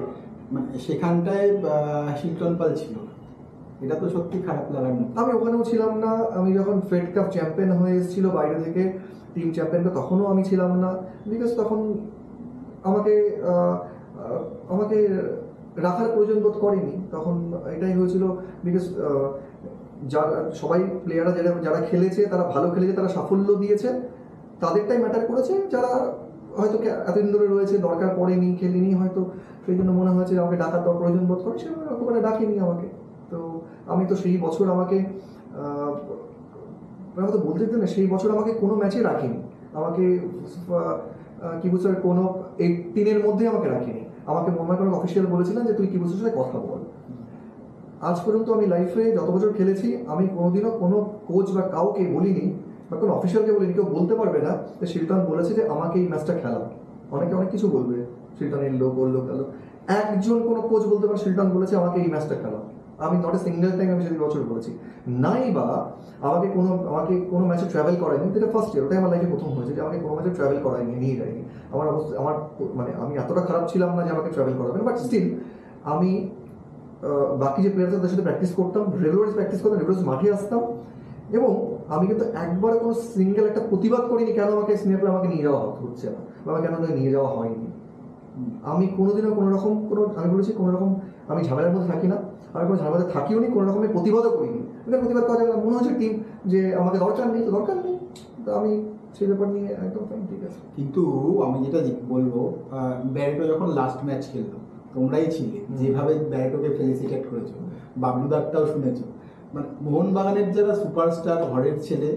মানে সেখানটায় শিলটন পাল ছিল না, এটা তো সত্যি খারাপ লাগার মতো। আমি ওখানেও ছিলাম না, আমি যখন ফেড কাপ চ্যাম্পিয়ন হয়ে এসেছিল বাইরে থেকে টিম চ্যাম্পিয়নটা, তখনও আমি ছিলাম না, বিকজ তখন আমাকে আমাকে রাখার প্রয়োজন বোধ করেনি। তখন এটাই হয়েছিল বিকজ যারা সবাই প্লেয়াররা যারা খেলেছে, তারা ভালো খেলেছে, তারা সাফল্য দিয়েছে, তাদেরটাই ম্যাটার করেছে। যারা হয়তো এতদিন ধরে রয়েছে, দরকার পড়েনি, খেলেনি হয়তো, সেই জন্য মনে হয়েছে আমাকে ডাকার প্রয়োজন বোধ করে, সে ওখানে ডাকেনি আমাকে। তো আমি তো সেই বছর আমাকে তো বলতে দিতে না, সেই বছর আমাকে কোনো ম্যাচে রাখিনি। আমাকে কি বলছে, কোনো 18-এর মধ্যে আমাকে রাখিনি। আমাকে মোহাম্মদ কোনো অফিসিয়াল বলেছিলেন যে তুই কি বলছিস সাথে কথা বল। আজ পর্যন্ত আমি লাইফে যত বছর খেলেছি, আমি কোনোদিনও কোনো কোচ বা কাউকে বলিনি বা কোনো অফিসিয়ালকে বলিনি, কেউ বলতে পারবে না যে শিল্টন বলেছে যে আমাকে এই ম্যাচটা খেলাও। অনেকে অনেক কিছু বলবে, শিল্টনের লোক বললো গেল, একজন কোনো কোচ বলতে পারে শিল্টন বলেছে আমাকে এই ম্যাচটা খেলাও। আমি নট এ সিঙ্গেল টাইম আমি সেদিন বছর বলেছি নাই। বা আমাকে কোনো ম্যাচে ট্রাভেল করায়নি, এটা ফার্স্ট ইয়ার, ওটাই আমার লাইফে প্রথম হয়েছে যে আমাকে কোনো ম্যাচে ট্রাভেল করায়নি, নিয়ে যায়নি। আমার অবস্থা, আমার মানে আমি এতটা খারাপ ছিলাম না যে আমাকে ট্রাভেল করাবেন, বাট স্টিল আমি বাকি যে প্লেয়ারদের তাদের সাথে প্র্যাকটিস করতাম, রেগুলার প্র্যাকটিস করতাম, রেগুলার মাঠে আসতাম, এবং আমি কিন্তু একবারও কোনো সিঙ্গেল একটা প্রতিবাদ করিনি কেন আমাকে সিনিয়র আমাকে নিয়ে যাওয়া হচ্ছে না বা কেন নিয়ে যাওয়া হয়নি। আমি কোনোদিনও কোনো রকম আমি বলেছি কোনো রকম আমি ঝামেলার মধ্যে থাকি না, আমি কোনো ঝামেলাতে থাকিও নি, কোনো রকমের প্রতিবাদও করিনি। এটা প্রতিবাদ করা যাবে না, মনে হচ্ছে টিম যে আমাকে দরকার নেই, তো দরকার নেই, তো আমি সেই ব্যাপার নিয়ে একদম ফাইন, ঠিক আছে। কিন্তু আমি যেটা বলবো, ব্যারেটো যখন লাস্ট ম্যাচ খেললো, তোমরাই ছিলে যেভাবে ব্যারেটোকে ফেলিসিটেট করেছো, বাবলু দারটাও শুনেছো, মানে মোহনবাগানের যারা সুপারস্টার ঘরের ছেলে,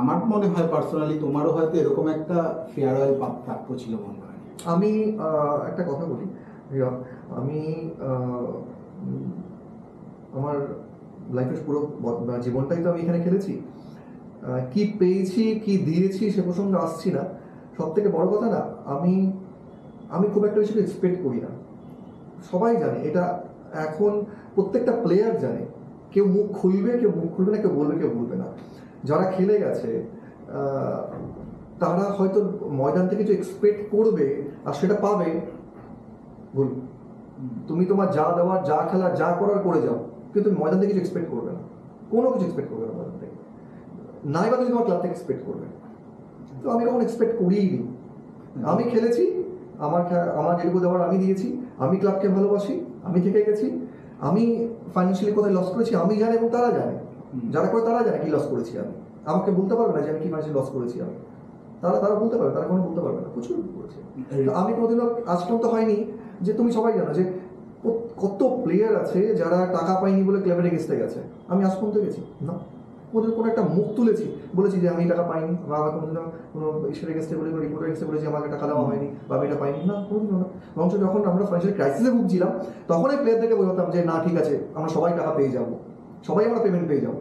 আমার মনে হয় পার্সোনালি তোমারও হয়তো এরকম একটা ফেয়ারওয়েল প্রাপ্য ছিল মোহনবাগানে। আমি একটা কথা বলি, আমি আমার লাইফের পুরো জীবনটাই তো আমি এখানে খেলেছি, কি পেয়েছি কি দিয়েছি সে প্রসঙ্গে আসছি না। সব থেকে বড় কথা না, আমি খুব একটা বেশি এক্সপেক্ট করি না। সবাই জানে এটা, এখন প্রত্যেকটা প্লেয়ার জানে, কেউ মুখ খুলবে কেউ মুখ খুলবে না, কেউ বলবে কেউ বলবে না। যারা খেলে গেছে তারা হয়তো ময়দান থেকে কিছু এক্সপেক্ট করবে আর সেটা পাবে, ভুল। তুমি তোমার যা দেওয়ার, যা খেলার, যা করার করে যাও, কিন্তু তুমি ময়দান থেকে কিছু এক্সপেক্ট করবে না, কোনো কিছু এক্সপেক্ট করবে না ময়দান থেকে, নাই বা তুমি তোমার ক্লাব থেকে এক্সপেক্ট করবে। তো আমি কখন এক্সপেক্ট করিই নি। আমি খেলেছি, আমার যেটুকু দেওয়ার আমি দিয়েছি, আমি ক্লাবকে ভালোবাসি, আমি থেকে গেছি। আমি ফাইন্যান্সিয়ালি কোথায় লস করেছি আমি জানি, এবং তারা জানে, যারা করে তারা জানে কি লস করেছি আমি। আমাকে বলতে পারবে না যে আমি কি ফাইন্যান্সিয়ালি লস করেছি আমি, তারা বলতে পারবে, তারা কোনো বলতে পারবে না, প্রচুর করেছে। আমি কোনোদিনও আজ পর্যন্ত হয়নি যে, তুমি সবাই জানো যে কত প্লেয়ার আছে যারা টাকা পায়নি বলে ক্লাবের এগেস্টে গেছে, আমি আজ পর্যন্ত গেছি না, কোনো একটা মুখ তুলেছি, বলেছি যে আমি টাকা পাইনি, বা আমাকে কোনো ঈশ্বরের এগেস্টে বলে, কোনো রিপোর্টের এগেস্টে বলেছি আমাকে টাকা দেওয়া হয়নি বা আমি এটা পাইনি, না, কোনোদিনও না। বরঞ্চ যখন আমরা ফাইন্যান্সিয়াল ক্রাইসিসে ভুগছিলাম, তখন এই প্লেয়ারদেরকে বোঝাতাম যে না, ঠিক আছে, আমরা সবাই টাকা পেয়ে যাবো, সবাই আমরা পেমেন্ট পেয়ে যাবো।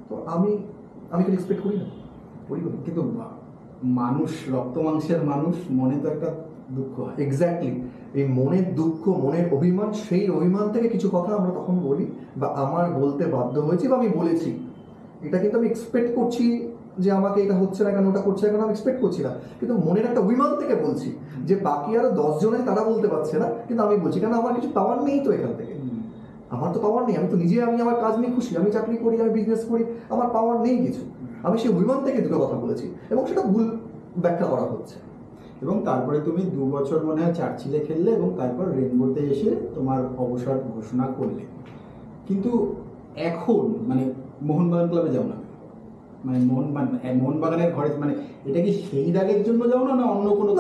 তো আমি কি এক্সপেক্ট করি না, কিন্তু মানুষ, রক্ত মাংসের মানুষ, মনে তো একটা দুঃখ হয়। এক্স্যাক্টলি, এই মনের দুঃখ, মনের অভিমান, সেই অভিমান থেকে কিছু কথা আমরা তখন বলি, বা আমার বলতে বাধ্য হয়েছি, বা আমি বলেছি। এটা কিন্তু আমি এক্সপেক্ট করছি যে আমাকে এটা হচ্ছে না কেন, ওটা করছে না কেন, আমি এক্সপেক্ট করছি না, কিন্তু মনের একটা অভিমান থেকে বলছি যে বাকি আরো 10 জনে তারা বলতে পারছে না, কিন্তু আমি বলছি, কেন আমার কিছু পাওয়ার নেই তো এখান থেকে, আমার তো পাওয়ার নেই, আমি তো নিজে, আমি আমার কাজ নিয়ে খুশি, আমি চাকরি করি, আমি বিজনেস করি, আমার পাওয়ার নেই কিছু, আমি সেই অভিমান থেকে দুটো কথা বলেছি, এবং সেটা ভুল ব্যাখ্যা করা হচ্ছে। এবং তারপরে তুমি 2 বছর মনে হয় চার্চিলে খেললে, এবং তারপর রেনবোতে এসে তোমার অবসর ঘোষণা করলে। কিন্তু এখন মানে মোহনবাগান ক্লাবে যাও না, মানে মোহনবাগানের ঘরে, মানে এটা কি সেই রাগের জন্য যাও না, না অন্য কোনো?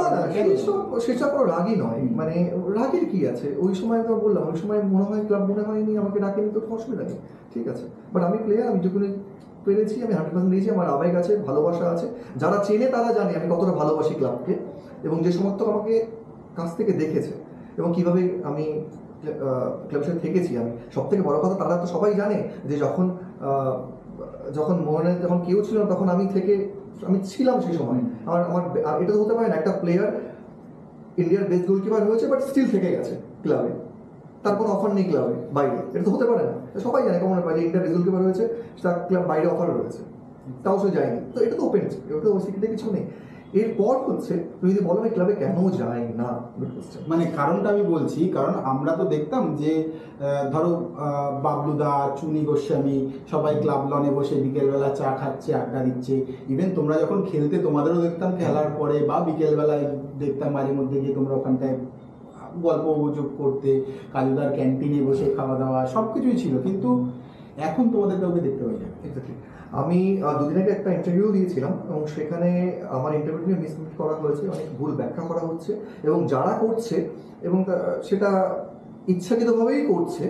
সেসব কোনো রাগই নয়, মানে রাগের কি আছে, ওই সময় তো বললাম, ওই সময় মনে হয় ক্লাব মনে হয়নি আমাকে ডাকেনি, তো অসুবিধা নেই, ঠিক আছে। বাট আমি প্লেয়ার, আমি যখন পেরেছি আমি 100% দিয়েছি, আমার আবেগ আছে, ভালোবাসা আছে, যারা চেনে তারা জানে আমি কতটা ভালোবাসি ক্লাবকে, এবং যে সমর্থক আমাকে কাছ থেকে দেখেছে এবং কিভাবে আমি ক্লাবের সাথে থেকেছি। আমি সব থেকে বড় কথা, তারা তো সবাই জানে যে যখন মোহনে যখন কেউ ছিল না, তখন আমি ছিলাম সেই সময়। আমার এটা তো হতে পারে না, একটা প্লেয়ার ইন্ডিয়ার বেস্ট গোলকিপার হয়েছে বাট স্টিল থেকে গেছে ক্লাবে, তার কোনো অফার নেই ক্লাবে বাইরে, এটা তো হতে পারে না। সবাই জানে কেমন বাইরে ইন্ডিয়ার বেস্ট গোলকিপার হয়েছে, তার ক্লাব বাইরে অফার রয়েছে, তাও সে যায়নি। তো এটা তো ওপেন, এটা তো সিক্রেটে কিছু নেই। এরপর হচ্ছে তুমি যদি বলো আমি ক্লাবে কেন যাই না, গুড কোশ্চেন। মানে কারণটা আমি বলছি, কারণ আমরা তো দেখতাম যে ধরো বাবলুদা, চুনি গোস্বামী সবাই ক্লাব লনে বসে বিকেলবেলা চা খাচ্ছে, আড্ডা দিচ্ছে। ইভেন তোমরা যখন খেলতে তোমাদেরও দেখতাম খেলার পরে বা বিকেলবেলায় দেখতাম মাঝে মধ্যে গিয়ে তোমরা ওখানটায় গল্প গুজব করতে, কাজুদার ক্যান্টিনে বসে খাওয়া দাওয়া সব কিছুই ছিল, কিন্তু এখন তোমাদের কাউকে দেখতে পাই না। এক্স্যাক্টলি। আমি দুদিন আগে একটা ইন্টারভিউ দিয়েছিলাম এবং সেখানে আমার ইন্টারভিউ নিয়ে মিসলিড করা হয়েছে, অনেক ভুল ব্যাখ্যা করা হচ্ছে এবং যারা করছে এবং সেটা ইচ্ছাকৃতভাবেই করছে।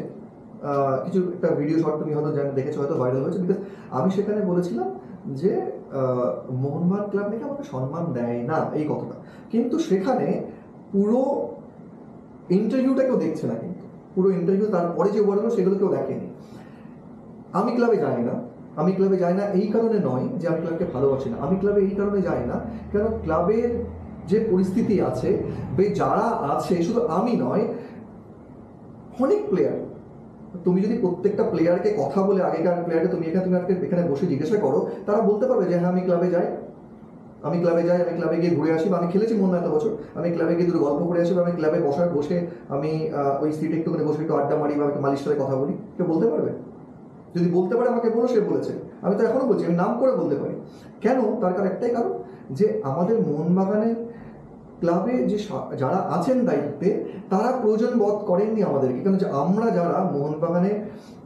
কিছু একটা ভিডিও শর্ট তুমি হয়তো দেখেছো, হয়তো ভাইরাল হয়েছে, বিকজ আমি সেখানে বলেছিলাম যে মোহনবাগান ক্লাব নাকি আমাকে সম্মান দেয় না, এই কথাটা। কিন্তু সেখানে পুরো ইন্টারভিউটা কেউ দেখছে না, কিন্তু পুরো ইন্টারভিউ তারপরে যে ওয়ার্ডগুলো সেগুলো কেউ দেখেনি। আমি ক্লাবে যাই না, আমি ক্লাবে যাই না এই কারণে নয় যে আমি ক্লাবকে ভালোবাসি না, আমি ক্লাবে এই কারণে যাই না কারণ ক্লাবের যে পরিস্থিতি আছে যারা আছে, শুধু আমি নয়, অনেক প্লেয়ার। তুমি যদি প্রত্যেকটা প্লেয়ারকে কথা বলে, আগেকার প্লেয়ারকে তুমি এখানে বসে জিজ্ঞাসা করো, তারা বলতে পারবে যে হ্যাঁ আমি ক্লাবে যাই, আমি ক্লাবে গিয়ে ঘুরে আসি, বা আমি খেলেছি মনে এত বছর, আমি ক্লাবে গিয়ে দুটো গল্প করে আসি, বা আমি ক্লাবে বসে আমি ওই সিটে একটুখানি বসে একটু আড্ডা মারি বা একটু মালিশ সাথে কথা বলি। কেউ বলতে পারবে? যদি বলতে পারে আমাকে বলো সে বলেছে। আমি তো এখনো বলছি, আমি নাম করে বলতে পারি। কেন? তার কারণ একটাই কারণ, যে আমাদের মোহনবাগানের ক্লাবে যে যারা আছেন দায়িত্বে তারা প্রয়োজন বোধ করেননি আমাদেরকে। কারণ যে আমরা যারা মোহনবাগানে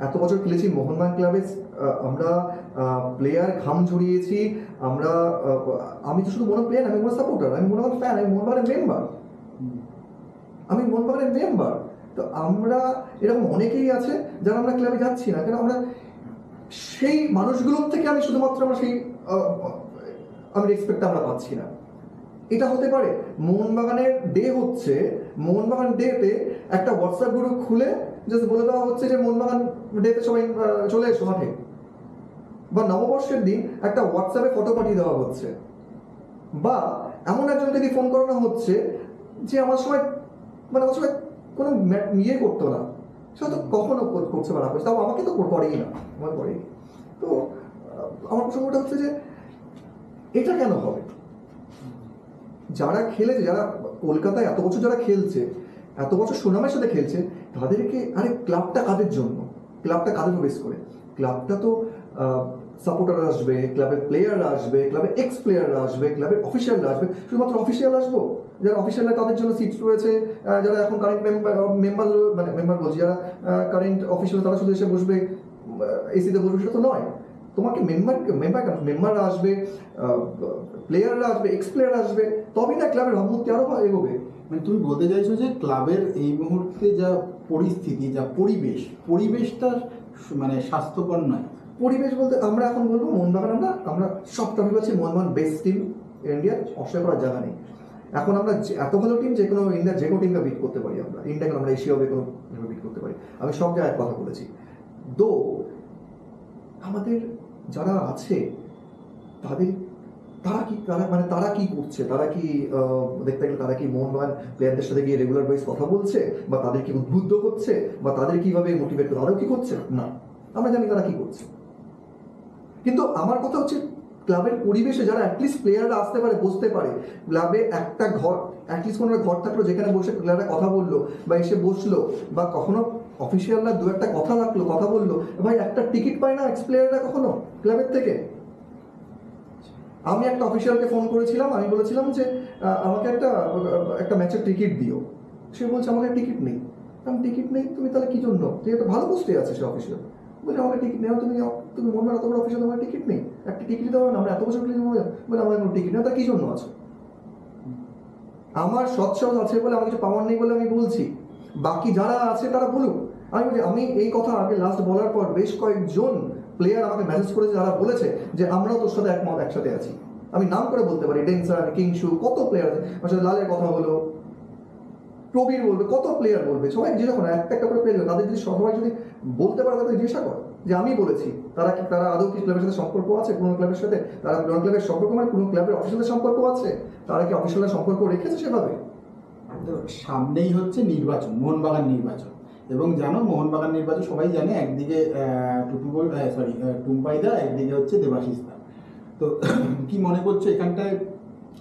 এত বছর খেলেছি, মোহনবাগান ক্লাবে আমরা প্লেয়ার ঘাম ঝরিয়েছি, আমরা আমি তো শুধু মনে প্লেয়ার, আমি মনে সাপোর্টার, আমি মোহনবাগান ফ্যান, আমি মোহনবাগানের মেম্বার। তো আমরা এরকম অনেকেই আছে যারা আমরা ক্লাবে যাচ্ছি না, কেন আমরা সেই মানুষগুলোর থেকে আমি শুধুমাত্র আমরা সেই আমি রেসপেক্টটা আমরা পাচ্ছি না। এটা হতে পারে মোহনবাগানের ডে হচ্ছে, মোহনবাগান ডেতে একটা হোয়াটসঅ্যাপ গ্রুপ খুলে জাস্ট বলে দেওয়া হচ্ছে যে মোহনবাগান ডেতে সবাই চলে এসো মাঠে, বা নববর্ষের দিন একটা হোয়াটসঅ্যাপে ফটো পাঠিয়ে দেওয়া হচ্ছে, বা এমন একজনকে দিয়ে ফোন করানো হচ্ছে যে আমার সময় কোনো ইয়ে করতো না, সে হয়তো কখনো করছে বা না করছে, তাও আমাকে তো করেই না, আমার করেই। তো আমার প্রসঙ্গটা হচ্ছে যে এটা কেন হবে? যারা খেলেছে, যারা কলকাতায় এত বছর যারা খেলছে, এত বছর সুনামের সাথে খেলছে, তাদেরকে আরে ক্লাবটা কাদের জন্য, ক্লাবটা কাদের বেস করে? ক্লাবটা তো সাপোর্টাররা আসবে, ক্লাবের প্লেয়াররা আসবে, ক্লাবের এক্স প্লেয়াররা আসবে, ক্লাবের অফিসিয়ালরা আসবে। শুধুমাত্র অফিসিয়াল আসবো? যারা অফিসিয়ালরা তাদের জন্য সিট রয়েছে, যারা এখন কারেন্ট মেম্বার বলছি, যারা কারেন্ট অফিসিয়াল তারা শুধু এসে বসবে, এসিতে বসবে, সেটা তো নয়। তোমাকে মেম্বাররা আসবে, প্লেয়াররা আসবে, এক্স প্লেয়ার আসবে, তবেই না ক্লাবের ভাবমূর্তি আরও এগোবে। মানে তুমি বলতে চাইছো যে ক্লাবের এই মুহূর্তে যা পরিস্থিতি, যা পরিবেশটা মানে স্বাস্থ্যকর নয়। পরিবেশ বলতে আমরা এখন বলবো মোহনবাগান, আমরা সব টপিক পাচ্ছি, মোহনবাগান বেস্ট টিম ইন্ডিয়ার, অস্বীকার করার জায়গা নেই। এখন আমরা এত ভালো টিম, যে কোনো ইন্ডিয়ার যে কোনো টিমকে বিট করতে পারি, আমরা ইন্ডিয়াকে, আমরা এশিয়া হবে কোনো বিট করতে পারি। আমি সব জায়গায় কথা বলেছি। আমাদের যারা আছে তারা কি করছে, তারা কি দেখতে গেলে তারা কি মোহনবাগান প্লেয়ারদের সাথে গিয়ে রেগুলার ওয়াইজ কথা বলছে, বা তাদের কি উদ্বুদ্ধ করছে, বা তাদের কিভাবে মোটিভেট করে, তারাও কি করছে? না, আমরা জানি তারা কি করছে। কিন্তু আমার কথা হচ্ছে ক্লাবের পরিবেশে যারা অ্যাটলিস্ট প্লেয়াররা আসতে পারে, বসতে পারে, ক্লাবে একটা ঘর, অ্যাটলিস্ট কোনো ঘর থাকলো যেখানে বসে প্লেয়াররা কথা বললো বা এসে বসলো, বা কখনো অফিসিয়ালরা দু একটা কথা রাখলো, কথা বললো। ভাই একটা টিকিট পায় না এক্স প্লেয়াররা কখনো ক্লাবের থেকে? আমি একটা অফিসিয়ালকে ফোন করেছিলাম, আমি বলেছিলাম যে আমাকে একটা ম্যাচের টিকিট দিও। সে বলছে আমাকে টিকিট নেই। আমি টিকিট নেই, তুমি তাহলে কি জন্য? তুই একটা ভালো পোস্টে আছে সে অফিসিয়াল, বলে আমাকে টিকিট নেই। তুমি মনে হয় এত বড় অফিসিয়াল, তোমার টিকিট নেই? একটা টিকিট দিতে হবে না, আমরা এত বছর খেলেছি, বলে আমার কোনো টিকিট নেই। তা কি জন্য আছে? আমার সৎসাহস আছে বলে, আমার কিছু পাওয়ার নেই বলে আমি বলছি। বাকি যারা আছে তারা বলুক। আমি এই কথা আগে লাস্ট বলার পর বেশ কয়েকজন প্লেয়ার আমাকে মেসেজ করেছে, যারা বলেছে যে আমরাও তোর সাথে একমত, একসাথে আছি। আমি নাম করে বলতে পারি, ডেনসার, কিংশু, কত প্লেয়ার আছে। আমার সাথে লালের কথা হলো, প্রবীর বলবে, কত প্লেয়ার বলবে, সবাই যে যখন একটা করে প্লেয়ার, তাদের যদি সবাই যদি বলতে পারে, তাদের জিজ্ঞাসা করে যে আমি বলেছি, তারা আদৌ কি ক্লাবের সাথে সম্পর্ক আছে, পুরোনো ক্লাবের সাথে? তারা পুরোনো ক্লাবের সম্পর্ক মানে পুরোনো ক্লাবের অফিসিয়ালের সম্পর্ক আছে? তারা কি অফিসিয়ালের সম্পর্ক রেখেছে সেভাবে? তো সামনেই হচ্ছে নির্বাচন, মোহনবাগান নির্বাচন, এবং জানো মোহনবাগান নির্বাচন সবাই জানে, একদিকে টুম্পাইদা, একদিকে হচ্ছে দেবাশিস দা। তো কি মনে করছো এখানটায়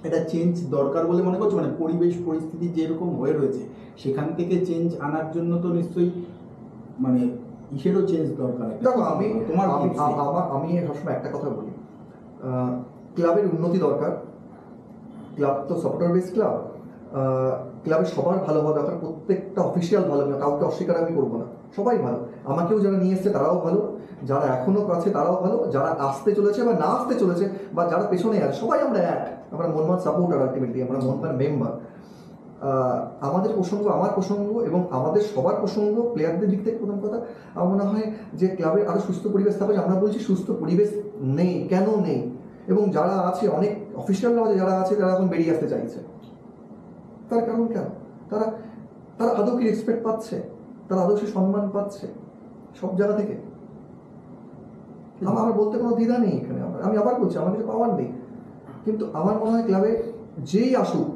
এটা চেঞ্জ দরকার বলে মনে করছো? মানে পরিবেশ পরিস্থিতি যেরকম হয়ে রয়েছে সেখান থেকে চেঞ্জ আনার জন্য তো নিশ্চয়ই মানে ইসেরও চেঞ্জ দরকার একটা। দেখো আমি তোমার আমি আমি সবসময় একটা কথা বলি, ক্লাবের উন্নতি দরকার। ক্লাব তো সাপোর্টার বেস ক্লাব, ক্লাবের সবার ভালো হওয়া দরকার, প্রত্যেকটা অফিসিয়াল ভালো, কাউকে অস্বীকার আমি করবো না, সবাই ভালো। আমাকেও যারা নিয়ে এসছে তারাও ভালো, যারা এখনো আছে তারাও ভালো, যারা আসতে চলেছে বা না আসতে চলেছে বা যারা পেছনে আছে, সবাই আমরা এক, আমরা মনমান সাপোর্টার, আলটিমেটলি আমরা মনমান মেম্বার। আমাদের প্রসঙ্গ, আমার প্রসঙ্গ এবং আমাদের সবার প্রসঙ্গ, প্লেয়ারদের দিক থেকে প্রথম কথা আমার মনে হয় যে ক্লাবের আরও সুস্থ পরিবেশ থাকবে। আমরা বলছি সুস্থ পরিবেশ নেই, কেন নেই? এবং যারা আছে, অনেক অফিসিয়ালরা যারা আছে তারা এখন বেরিয়ে আসতে চাইছে, তার কারণ কেন? তারা তারা আদৌ কি রেসপেক্ট পাচ্ছে? তারা আদৌ সে সম্মান পাচ্ছে সব জায়গা থেকে? আমার বলতে কোনো দ্বিধা নেই এখানে, আমি আবার বলছি আমার কিছু পাওয়ার নেই, কিন্তু আমার মনে হয় ক্লাবে যেই আসুক,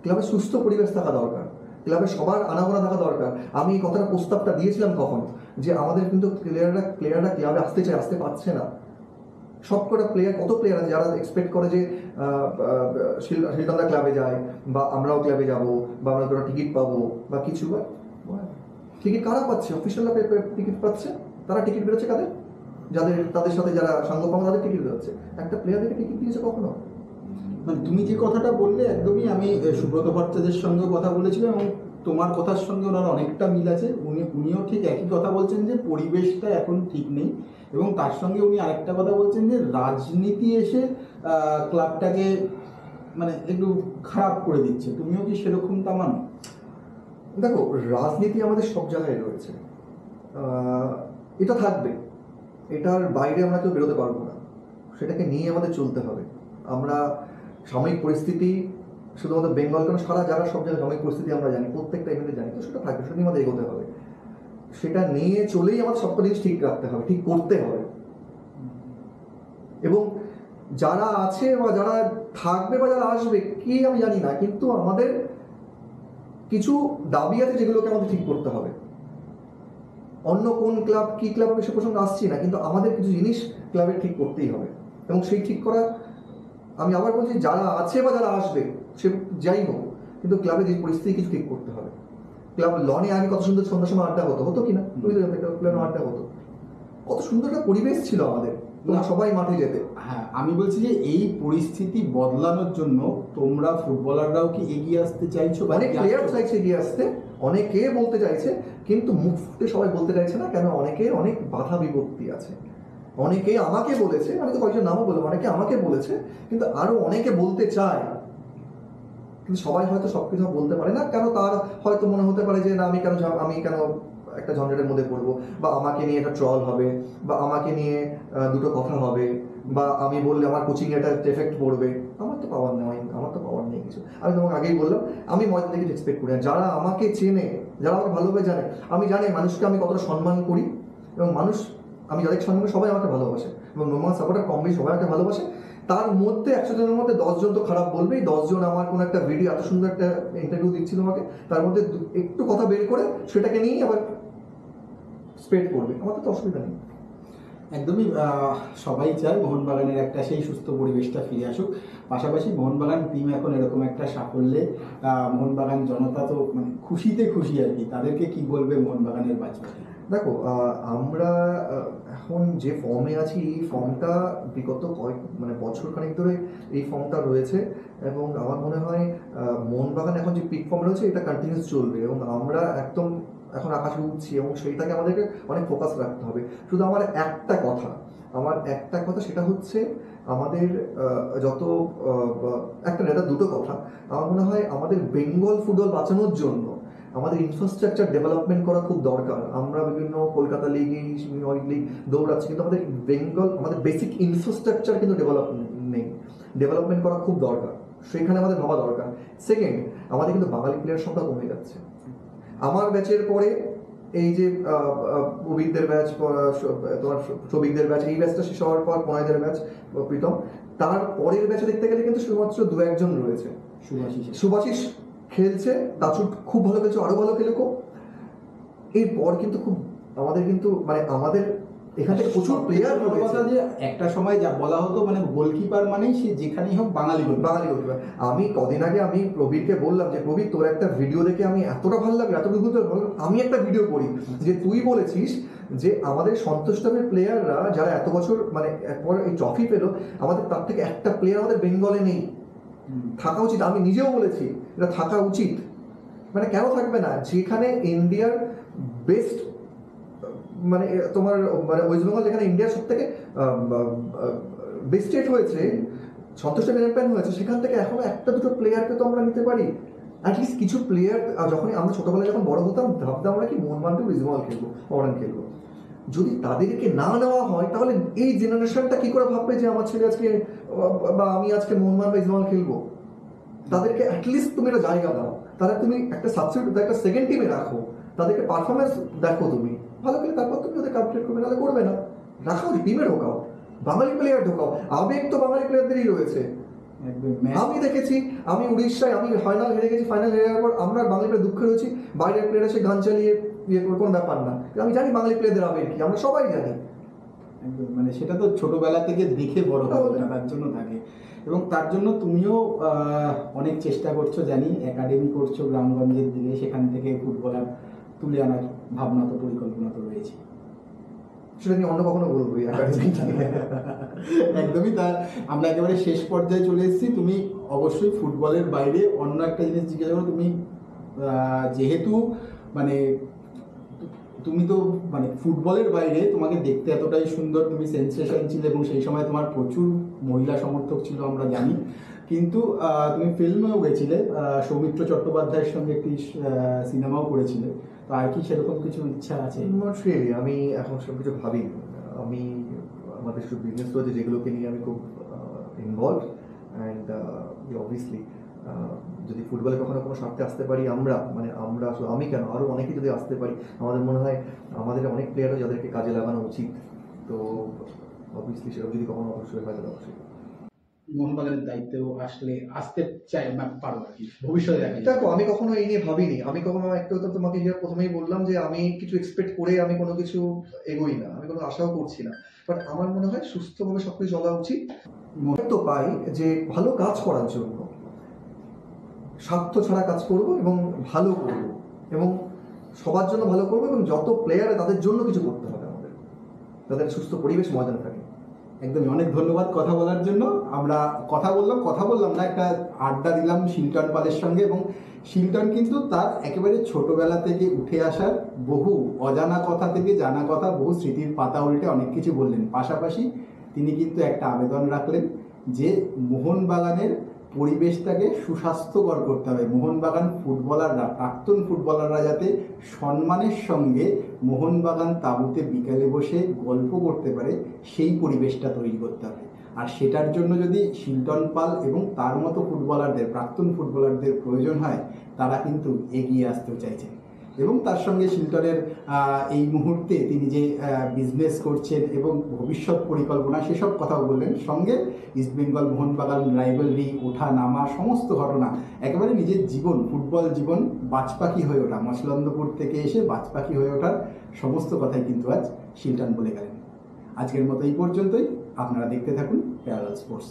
ক্লাবে সুস্থ পরিবেশ থাকা দরকার, ক্লাবে সবার আনাগোনা থাকা দরকার। আমি এই কথাটা প্রস্তাবটা দিয়েছিলাম তখন, যে আমাদের কিন্তু প্লেয়াররা ক্লাবে আসতে চায়, আসতে পারছে না। সব কটা প্লেয়ার, কত প্লেয়ার আছে যারা এক্সপেক্ট করে যে শিলদা ক্লাবে যায় বা আমরাও ক্লাবে যাব বা আমরা তোরা টিকিট পাবো বা কিছু। টিকিট কারা পাচ্ছে? অফিসিয়ালরা টিকিট পাচ্ছে। তারা টিকিট বেরোচ্ছে কাদের? তাদের সাথে যারা সাংগপাঙ্গ তাদের টিকিট বেরোচ্ছে। একটা প্লেয়ারদেরকে টিকিট দিয়েছে কখনো? মানে তুমি যে কথাটা বললে একদমই, আমি সুব্রত ভট্টাচার্যের সঙ্গেও কথা বলেছিলাম এবং তোমার কথার সঙ্গে ওনার অনেকটা মিল আছে। উনিও ঠিক একই কথা বলছেন যে পরিবেশটা এখন ঠিক নেই, এবং তার সঙ্গে উনি আরেকটা কথা বলছেন যে রাজনীতি এসে ক্লাবটাকে মানে একটু খারাপ করে দিচ্ছে। তুমিও কি সেরকমটা মানো? দেখো, রাজনীতি আমাদের সব জায়গায় রয়েছে, এটা থাকবে, এটার বাইরে আমরা কেউ বেরোতে পারবো না, সেটাকে নিয়ে আমাদের চলতে হবে। আমরা সাময়িক পরিস্থিতি, শুধুমাত্র বেঙ্গল কেন, সারা জায়গার সব জায়গায় সাময়িক পরিস্থিতি আমরা জানি, প্রত্যেকটা ইভেন্টে জানি, তো সেটা থাকবে, সেটা নিয়ে আমাদের এগোতে হবে। সেটা নিয়ে চলেই আমাদের সবটা জিনিস ঠিক রাখতে হবে, ঠিক করতে হবে। এবং যারা আছে বা যারা থাকবে বা যারা আসবে কি আমি জানি না, কিন্তু আমাদের কিছু দাবি আছে যেগুলোকে আমাদের ঠিক করতে হবে। অন্য কোন ক্লাব কি ক্লাব হবে সে প্রসঙ্গে আসছি না, কিন্তু আমাদের কিছু জিনিস ক্লাবের ঠিক করতেই হবে। এবং সেই ঠিক করা, আমি আবার বলছি, যারা আছে বা যারা আসবে সে যাই হোক, কিন্তু ক্লাবে যে পরিস্থিতি কিছু ঠিক করতে হবে। ক্লাব লনে আগে কত সুন্দর সন্ধ্যার সময় আড্ডা হতো, হতো কিনা? তুমি তো জানতে, ক্লাবে আড্ডা হতো, কত সুন্দর একটা পরিবেশ ছিল আমাদের, তোমরা সবাই মাঠে যেতে। হ্যাঁ, আমি বলছি যে এই পরিস্থিতি বদলানোর জন্য তোমরা ফুটবলাররাও কি এগিয়ে আসতে চাইছো? অনেক প্লেয়ার চাইছে এগিয়ে আসতে, অনেকে বলতে চাইছে, কিন্তু মুখ ফুটে সবাই বলতে চাইছে না। কেন? অনেকে অনেক বাধা বিপত্তি আছে। অনেকে আমাকে বলেছে, আমি তো কয়েকজন নামও বললাম, অনেকে আমাকে বলেছে, কিন্তু আরো অনেকে বলতে চায়, কিন্তু সবাই হয়তো সবকিছু বলতে পারে না। কেন? তার হয়তো মনে হতে পারে যে না, আমি কেন একটা ঝঞ্ঝাটের মধ্যে পড়বো, বা আমাকে নিয়ে একটা ট্রল হবে, বা আমাকে নিয়ে দুটো কথা হবে, বা আমি বললে আমার কোচিং এটা এফেক্ট পড়বে। আমার তো পাওয়ার নেই, আমার তো পাওয়ার নেই কিছু। আমি তোমাকে আগেই বললাম, আমি মজা থেকে এক্সপেক্ট করি না। যারা আমাকে চেনে, যারা আমাকে ভালোভাবে জানে, আমি জানি মানুষকে আমি কতটা সম্মান করি, এবং মানুষ, আমি যাদের সম্মান করি সবাই আমাকে ভালোবাসে, এবং নোমান সাপোর্টার কম বেশি সবাই আমাকে ভালোবাসে। তার মধ্যে 100 জনের মধ্যে 10 জন তো খারাপ বলবেই। 10 জন আমার কোনো একটা ভিডিও, এত সুন্দর একটা ইন্টারভিউ দিচ্ছি তোমাকে, তার মধ্যে একটু কথা বের করে সেটাকে নিয়েই আবার স্প্রেড করবে, আমার তো অসুবিধা নেই। একদমই, সবাই চায় মোহনবাগানের একটা সেই সুস্থ পরিবেশটা ফিরে আসুক। পাশাপাশি মোহনবাগান টিম এখন এরকম একটা সাফল্যে মোহনবাগান জনতা তো মানে খুশিতে খুশি আর কি। তাদেরকে কি বলবে মোহনবাগানের বাজপাখি? দেখো, আমরা এখন যে ফর্মে আছি, এই ফর্মটা বিগত বছর খানেক ধরে এই ফর্মটা রয়েছে, এবং আমার মনে হয় মোহনবাগান এখন যে পিক ফর্ম রয়েছে এটা কন্টিনিউস চলবে, এবং আমরা একদম এখন আকাশে উঠছি, এবং সেইটাকে আমাদেরকে অনেক ফোকাস রাখতে হবে। শুধু আমার একটা কথা, সেটা হচ্ছে আমাদের যত একটা নেতা দুটো কথা। আমার মনে হয় আমাদের বেঙ্গল ফুটবল বাঁচানোর জন্য আমাদের ইনফ্রাস্ট্রাকচার ডেভেলপমেন্ট করা খুব দরকার। আমরা বিভিন্ন কলকাতা লিগ, লিগ দৌড়াচ্ছি, কিন্তু আমাদের বেসিক ইনফ্রাস্ট্রাকচার কিন্তু ডেভেলপমেন্ট করা খুব দরকার, সেখানে আমাদের ভাবা দরকার। সেকেন্ড, আমাদের কিন্তু বাঙালি প্লেয়ার সংখ্যা কমে যাচ্ছে। আমার ব্যাচের পরে এই যে প্রবীরদের ব্যাচ, তোমার শ্রমিকদের ব্যাচ, এই ব্যাচটা শেষ হওয়ার পর প্রণয়দের ব্যাচ, প্রীতম, তার পরের ব্যাচে দেখতে গেলে কিন্তু শুধুমাত্র 2-1 জন রয়েছে। সুভাশিস খেলছে, তাছুট খুব ভালো খেলছে, আরো ভালো খেলুক। এরপর কিন্তু আমাদের এখান থেকে প্রচুর প্লেয়ার বড় কথা যে একটা সময় যা বলা হতো মানে গোলকিপার মানেই সে যেখানেই হোক বাঙালি গোলকিপার। আমি কদিন আগে আমি প্রবীরকে বললাম যে প্রবীর, তোর একটা ভিডিও দেখে আমি এতটা ভালো লাগলো, এতটুকু আমি একটা ভিডিও করি যে তুই বলেছিস যে আমাদের সন্তোষ ট্রফির প্লেয়াররা যারা এত বছর মানে একবার এই ট্রফি পেলো, আমাদের তার থেকে একটা প্লেয়ার আমাদের বেঙ্গলে নেই, থাকা উচিত। আমি নিজেও বলেছি এটা থাকা উচিত। মানে কেন থাকবে না? যেখানে ইন্ডিয়ার বেস্ট মানে তোমার মানে ওয়েস্ট বেঙ্গল যেখানে ইন্ডিয়ার সব থেকে বেস্ট স্টেট হয়েছে, সন্তোষ ট্রফি চ্যাম্পিয়ন হয়েছে, সেখান থেকে এখনো একটা দুটো প্লেয়ারকে তো আমরা নিতে পারি। অ্যাটলিস্ট কিছু প্লেয়ার যখন আমরা ছোটবেলায় যখন বড় হতাম ভাবতাম আমরা কি মোহনবাগান টু ইস্ট বেঙ্গল খেলবো, মোহনবাগান খেলবো। যদি তাদেরকে না নেওয়া হয় তাহলে এই জেনারেশনটা কি করে ভাববে যে আমার ছেলে আজকে বা আমি আজকে মোহনবাগান বা ইস্ট বেঙ্গল খেলবো? তাদেরকে অ্যাটলিস্ট তুমি একটা জায়গা দাও, তাহলে তুমি একটা সাবস্টিটিউট একটা সেকেন্ড টিমে রাখো, তাদেরকে পারফরমেন্স দেখো, তুমি ভালো খেলে তারপর তুমি ওদের আপডেট করবে, নাহলে করবে না। রাখাও টিমে ঢোকাও, বাঙালি প্লেয়ার ঢোকাও, আবেগ তো বাঙালি প্লেয়ারদেরই রয়েছে। আমি দেখেছি, আমি উড়িষ্যায় আমি ফাইনাল হেরে গেছি, ফাইনাল হেরে যাওয়ার পর আমরা বাঙালি প্লেয়ার দুঃখ রয়েছি, বাইরের প্লেয়ার এসে গান চালিয়ে ইয়ে করে কোনো ব্যাপার না। আমি জানি বাঙালি প্লেয়ারদের আবেগ কি, আমরা সবাই জানি। মানে সেটা তো ছোটবেলা থেকে দেখে বড় হবে, তার জন্য থাকে। এবং তার জন্য তুমিও অনেক চেষ্টা করছো জানি, একাডেমি করছো গ্রামগঞ্জের দিকে, সেখান থেকে ফুটবলার তুলে আনার ভাবনা তো পরিকল্পনা তো রয়েছে। সেটা নিয়ে অন্য কখনো বলবো একদমই। তার আমরা একেবারে শেষ পর্যায়ে চলে এসেছি। তুমি অবশ্যই ফুটবলের বাইরে অন্য একটা জিনিস জিজ্ঞাসা করো। তুমি যেহেতু মানে তুমি তো মানে ফুটবলের বাইরে তোমাকে দেখতে এতটাই সুন্দর, তুমি সেন্সেশন ছিলে এবং সেই সময় তোমার প্রচুর মহিলা সমর্থক ছিল আমরা জানি, কিন্তু তুমি ফিল্মেও গেছিলে, সৌমিত্র চট্টোপাধ্যায়ের সঙ্গে একটি সিনেমাও করেছিলে। তো আর কি সেরকম কিছু ইচ্ছা আছে? Not really. আমি এখন সব কিছু ভাবি। আমি আমাদের সব বিজনেস রয়েছে যেগুলোকে নিয়ে আমি খুব ইনভলভ, অ্যান্ড অবভিয়াসলি যদি ফুটবলে কখনো কোনো স্বার্থে আসতে পারি আমরা, মানে আমরা আমি কেন আরও অনেকে যদি আসতে পারি, আমাদের মনে হয় আমাদের অনেক প্লেয়ারও যাদেরকে কাজে লাগানো উচিত। তো অবভিয়াসলি সেটা যদি কখনো অবশ্যই হয় তাহলে অবশ্যই মোহনবাগানের দায়িত্বেও আসতে চাই পারো আর কি ভবিষ্যতে। দেখো, আমি কখনো এই নিয়ে ভাবিনি। আমি কখনো একটা তো তোমাকে প্রথমেই বললাম যে আমি কিছু এক্সপেক্ট করে আমি কোনো কিছু এগোই না, আমি কোনো আশাও করছি না। বাট আমার মনে হয় সুস্থভাবে সবকিছু চলা উচিত। তো পাই যে ভালো কাজ করার জন্য স্বার্থ ছাড়া কাজ করব এবং ভালো করব এবং সবার জন্য ভালো করব, এবং যত প্লেয়ার তাদের জন্য কিছু করতে হবে আমাদের, তাদের সুস্থ পরিবেশ ময়দানে থাকে। একদমই। অনেক ধন্যবাদ কথা বলার জন্য। আমরা কথা বললাম না, একটা আড্ডা দিলাম শিলটন পালের সঙ্গে। এবং শিলটন কিন্তু তার একেবারে ছোটবেলা থেকে উঠে আসার বহু অজানা কথা থেকে জানা কথা, বহু স্মৃতির পাতা উল্টে অনেক কিছু বললেন। পাশাপাশি তিনি কিন্তু একটা আবেদন রাখলেন যে মোহনবাগানের পরিবেশটাকে সুস্বাস্থ্যকর করতে হবে। মোহনবাগান ফুটবলাররা, প্রাক্তন ফুটবলাররা যাতে সম্মানের সঙ্গে মোহনবাগান তাঁবুতে বিকেলে বসে গল্প করতে পারে, সেই পরিবেশটা তৈরি করতে হবে। আর সেটার জন্য যদি শিলটন পাল এবং তার মতো ফুটবলারদের, প্রাক্তন ফুটবলারদের প্রয়োজন হয়, তারা কিন্তু এগিয়ে আসতেও চাইছেন। এবং তার সঙ্গে শিলটনের এই মুহূর্তে তিনি যে বিজনেস করছেন এবং ভবিষ্যৎ পরিকল্পনা, সেসব কথাও বললেন। সঙ্গে ইস্টবেঙ্গল মোহনবাগান রাইভালরি, ওঠা নামা, সমস্ত ঘটনা, একেবারে নিজের জীবন, ফুটবল জীবন বাজপাখি হয়ে ওঠা, মছলন্দপুর থেকে এসে বাজপাখি হয়ে ওঠার সমস্ত কথাই কিন্তু আজ শিলটন বলে গেলেন। আজকের মতো এই পর্যন্তই। আপনারা দেখতে থাকুন প্যারালাল স্পোর্টস।